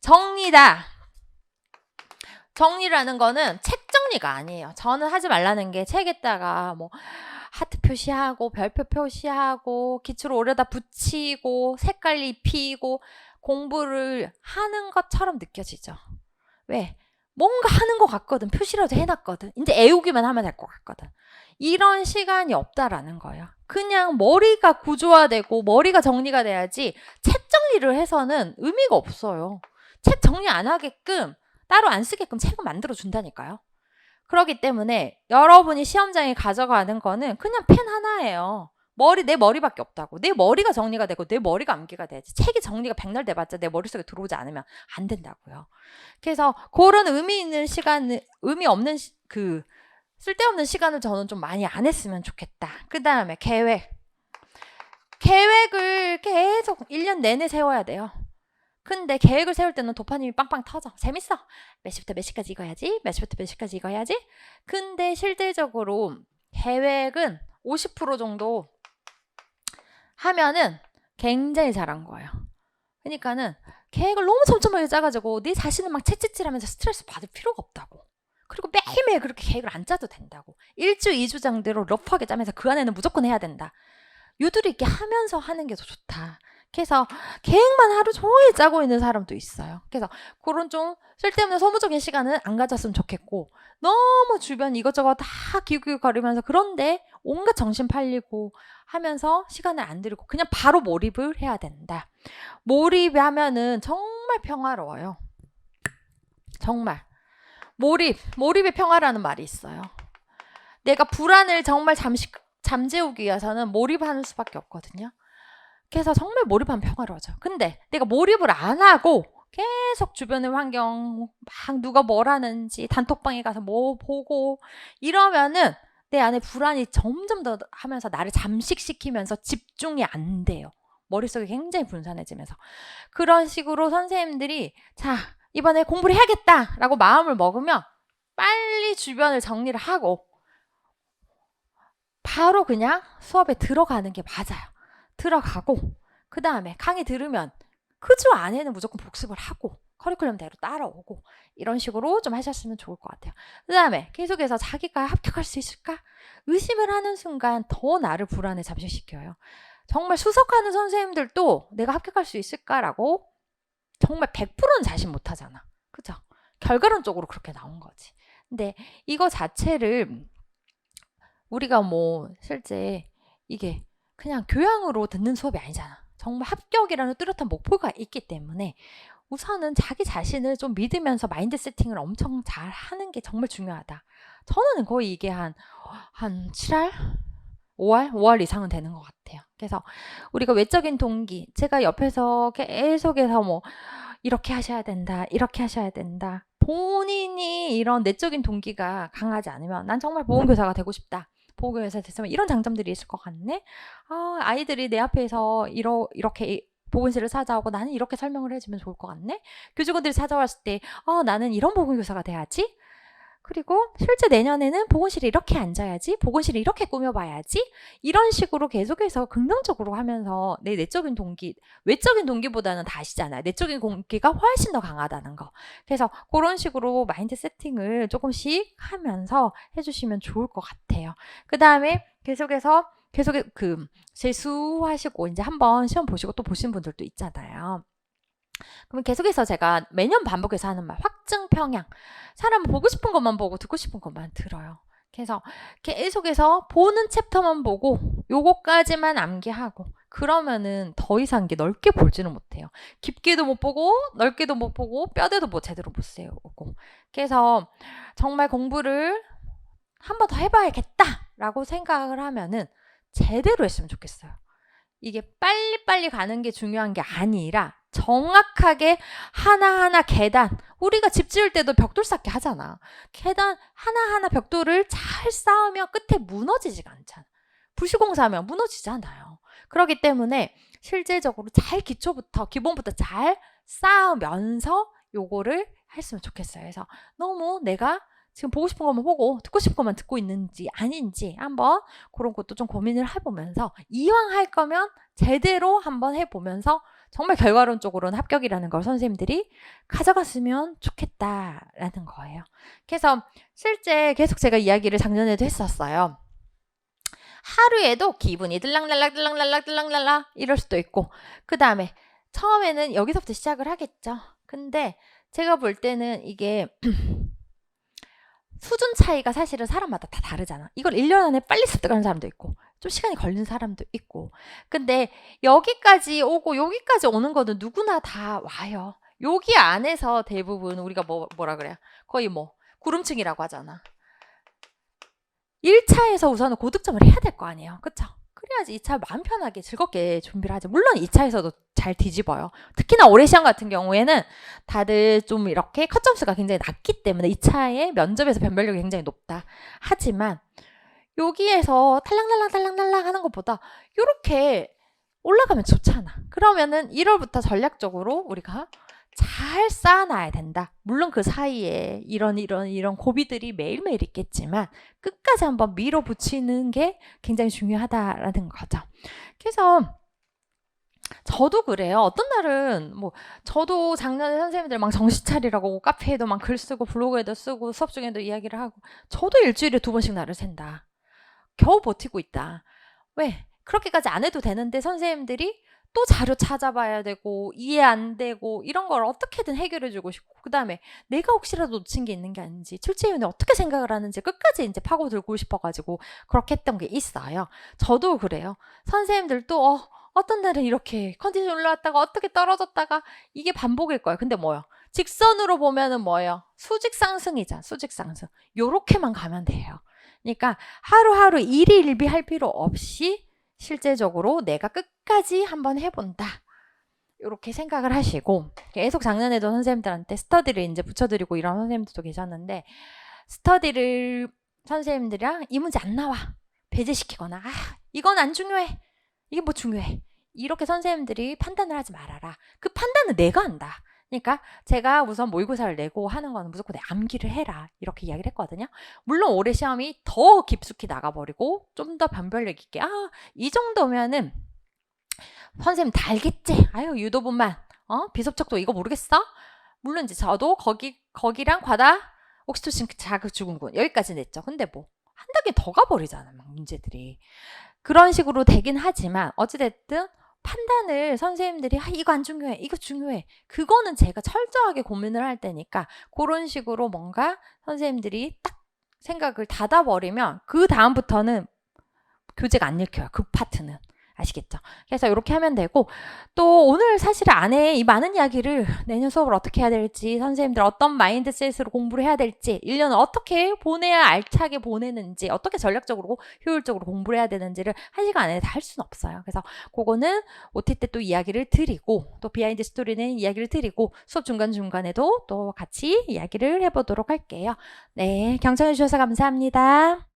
정리다. 정리라는 거는 책 정리가 아니에요. 저는 하지 말라는 게 책에다가 뭐 하트 표시하고 별표 표시하고 기초를 오려다 붙이고 색깔 입히고 공부를 하는 것처럼 느껴지죠. 왜? 뭔가 하는 것 같거든. 표시라도 해놨거든. 이제 애우기만 하면 될 것 같거든. 이런 시간이 없다라는 거예요. 그냥 머리가 구조화되고 머리가 정리가 돼야지 책 정리를 해서는 의미가 없어요. 책 정리 안 하게끔 따로 안 쓰게끔 책을 만들어 준다니까요. 그렇기 때문에 여러분이 시험장에 가져가는 거는 그냥 펜 하나예요. 내 머리밖에 없다고. 내 머리가 정리가 되고 내 머리가 암기가 돼야지. 책이 정리가 백날 돼봤자 내 머릿속에 들어오지 않으면 안 된다고요. 그래서 그런 의미 있는 시간, 의미 없는 쓸데없는 시간을 저는 좀 많이 안 했으면 좋겠다. 그 다음에 계획을 계속 1년 내내 세워야 돼요. 근데 계획을 세울 때는 도파민이 빵빵 터져. 재밌어. 몇 시부터 몇 시까지 이거야지. 몇 시부터 몇 시까지 이거야지. 근데 실질적으로 계획은 50% 정도 하면은 굉장히 잘한 거예요. 그러니까는 계획을 너무 촘촘하게 짜가지고 네 자신을 막 채찍질하면서 스트레스 받을 필요가 없다고. 그리고 매일매일 그렇게 계획을 안 짜도 된다고. 1주, 2주장대로 러프하게 짜면서 그 안에는 무조건 해야 된다. 유두리 있게 하면서 하는 게 더 좋다. 그래서 계획만 하루 종일 짜고 있는 사람도 있어요. 그래서 그런 좀 쓸데없는 소모적인 시간은 안 가졌으면 좋겠고 너무 주변 이것저것 다 기웃기웃거리면서 그런데 온갖 정신 팔리고 하면서 시간을 안 들이고 그냥 바로 몰입을 해야 된다. 몰입하면은 정말 평화로워요. 정말. 몰입의 평화라는 말이 있어요. 내가 불안을 정말 잠재우기 위해서는 몰입하는 수밖에 없거든요. 그래서 정말 몰입하면 평화로워져. 근데 내가 몰입을 안 하고 계속 주변의 환경 막 누가 뭘 하는지 단톡방에 가서 뭐 보고 이러면은 내 안에 불안이 점점 더 하면서 나를 잠식시키면서 집중이 안 돼요. 머릿속이 굉장히 분산해지면서. 그런 식으로 선생님들이 자 이번에 공부를 해야겠다라고 마음을 먹으면 빨리 주변을 정리를 하고 바로 그냥 수업에 들어가는 게 맞아요. 들어가고 그 다음에 강의 들으면 그 주 안에는 무조건 복습을 하고 커리큘럼대로 따라오고 이런 식으로 좀 하셨으면 좋을 것 같아요. 그 다음에 계속해서 자기가 합격할 수 있을까? 의심을 하는 순간 더 나를 불안에 잠식시켜요. 정말 수석하는 선생님들도 내가 합격할 수 있을까라고 정말 100%는 자신 못하잖아. 그죠? 결과론적으로 그렇게 나온 거지. 근데 이거 자체를 우리가 뭐 실제 이게 그냥 교양으로 듣는 수업이 아니잖아. 정말 합격이라는 뚜렷한 목표가 있기 때문에 우선은 자기 자신을 좀 믿으면서 마인드 세팅을 엄청 잘 하는 게 정말 중요하다. 저는 거의 이게 한 7할? 5할 이상은 되는 것 같아요. 그래서 우리가 외적인 동기, 제가 옆에서 계속해서 뭐 이렇게 하셔야 된다, 이렇게 하셔야 된다. 본인이 이런 내적인 동기가 강하지 않으면 난 정말 보건교사가 되고 싶다. 보건교사 됐으면 이런 장점들이 있을 것 같네. 아이들이 내 앞에서 이렇게 보건실을 찾아오고 나는 이렇게 설명을 해주면 좋을 것 같네. 교직원들이 찾아왔을 때 나는 이런 보건교사가 돼야지. 그리고 실제 내년에는 보건실에 이렇게 앉아야지, 보건실을 이렇게 꾸며봐야지, 이런 식으로 계속해서 긍정적으로 하면서 내 내적인 동기, 외적인 동기보다는 다 아시잖아요. 내적인 동기가 훨씬 더 강하다는 거. 그래서 그런 식으로 마인드 세팅을 조금씩 하면서 해주시면 좋을 것 같아요. 그 다음에 계속해서 재수하시고 이제 한번 시험 보시고 또 보신 분들도 있잖아요. 그럼 계속해서 제가 매년 반복해서 하는 말, 확증 평양. 사람은 보고 싶은 것만 보고 듣고 싶은 것만 들어요. 그래서 계속해서 보는 챕터만 보고 요거까지만 암기하고 그러면은 더 이상 게 넓게 볼지는 못해요. 깊게도 못 보고 넓게도 못 보고 뼈대도 뭐 제대로 못 세우고. 그래서 정말 공부를 한 번 더 해봐야겠다라고 생각을 하면은 제대로 했으면 좋겠어요. 이게 빨리빨리 가는 게 중요한 게 아니라 정확하게 하나하나 계단, 우리가 집 지을 때도 벽돌 쌓기 하잖아. 계단 하나하나 벽돌을 잘 쌓으면 끝에 무너지지가 않잖아. 부실공사하면 무너지잖아요. 그렇기 때문에 실질적으로 잘 기본부터 잘 쌓으면서 요거를 했으면 좋겠어요. 그래서 너무 내가 지금 보고 싶은 것만 보고 듣고 싶은 것만 듣고 있는지 아닌지 한번 그런 것도 좀 고민을 해보면서 이왕 할 거면 제대로 한번 해보면서 정말 결과론적으로는 합격이라는 걸 선생님들이 가져갔으면 좋겠다라는 거예요. 그래서 실제 계속 제가 이야기를 작년에도 했었어요. 하루에도 기분이 들락날락 이럴 수도 있고 그 다음에 처음에는 여기서부터 시작을 하겠죠. 근데 제가 볼 때는 이게 수준 차이가 사실은 사람마다 다 다르잖아. 이걸 1년 안에 빨리 습득하는 사람도 있고 좀 시간이 걸리는 사람도 있고 근데 여기까지 오고 여기까지 오는 거는 누구나 다 와요. 여기 안에서 대부분 우리가 뭐라 그래요? 거의 뭐 구름층이라고 하잖아. 1차에서 우선은 고득점을 해야 될 거 아니에요. 그쵸? 그래야지 2차 마음 편하게 즐겁게 준비를 하죠. 물론 2차에서도 잘 뒤집어요. 특히나 올해 시험 같은 경우에는 다들 좀 이렇게 컷 점수가 굉장히 낮기 때문에 2차에 면접에서 변별력이 굉장히 높다. 하지만 여기에서 탈락날락 하는 것보다 이렇게 올라가면 좋잖아. 그러면은 1월부터 전략적으로 우리가 잘 쌓아놔야 된다. 물론 그 사이에 이런 고비들이 매일매일 있겠지만 끝까지 한번 밀어붙이는 게 굉장히 중요하다라는 거죠. 그래서 저도 그래요. 어떤 날은 저도 작년에 선생님들 막 정신 차리라고 카페에도 막 글 쓰고 블로그에도 쓰고 수업 중에도 이야기를 하고 저도 일주일에 2번씩 날을 샌다. 겨우 버티고 있다. 왜? 그렇게까지 안 해도 되는데 선생님들이 또 자료 찾아봐야 되고 이해 안 되고 이런 걸 어떻게든 해결해 주고 싶고 그 다음에 내가 혹시라도 놓친 게 있는 게 아닌지 출제위원이 어떻게 생각을 하는지 끝까지 이제 파고들고 싶어가지고 그렇게 했던 게 있어요. 저도 그래요. 선생님들도 어떤 날은 이렇게 컨디션 올라왔다가 어떻게 떨어졌다가 이게 반복일 거예요. 근데 뭐요? 직선으로 보면은 뭐예요? 수직 상승이잖아. 수직 상승. 요렇게만 가면 돼요. 그러니까 하루하루 일희일비할 필요 없이 실제적으로 내가 끝까지 한번 해본다. 이렇게 생각을 하시고 계속 작년에도 선생님들한테 스터디를 이제 붙여드리고 이런 선생님들도 계셨는데 스터디를 선생님들이랑 이 문제 안 나와 배제시키거나 이건 안 중요해 이게 뭐 중요해 이렇게 선생님들이 판단을 하지 말아라. 그 판단은 내가 한다. 그러니까 제가 우선 모의고사를 내고 하는 거는 무조건 암기를 해라 이렇게 이야기를 했거든요. 물론 올해 시험이 더 깊숙이 나가버리고 좀 더 변별력 있게 이 정도면은 선생님 다 알겠지? 아유 유도분만 비sob척도 이거 모르겠어? 물론 이제 저도 거기랑 과다 옥시토신 자극증후군 여기까지 냈죠. 근데 뭐 한 단계 더 가버리잖아, 막 문제들이. 그런 식으로 되긴 하지만 어찌됐든 판단을 선생님들이 이거 안 중요해, 이거 중요해. 그거는 제가 철저하게 고민을 할 때니까 그런 식으로 뭔가 선생님들이 딱 생각을 닫아버리면 그 다음부터는 교재가 안 읽혀요. 그 파트는. 아시겠죠? 그래서 이렇게 하면 되고, 또 오늘 사실 안에 이 많은 이야기를 내년 수업을 어떻게 해야 될지, 선생님들 어떤 마인드셋으로 공부를 해야 될지, 1년을 어떻게 보내야 알차게 보내는지, 어떻게 전략적으로 효율적으로 공부를 해야 되는지를 1시간 안에 다 할 수는 없어요. 그래서 그거는 OT 때 또 이야기를 드리고, 또 비하인드 스토리는 이야기를 드리고, 수업 중간중간에도 또 같이 이야기를 해보도록 할게요. 네, 경청해 주셔서 감사합니다.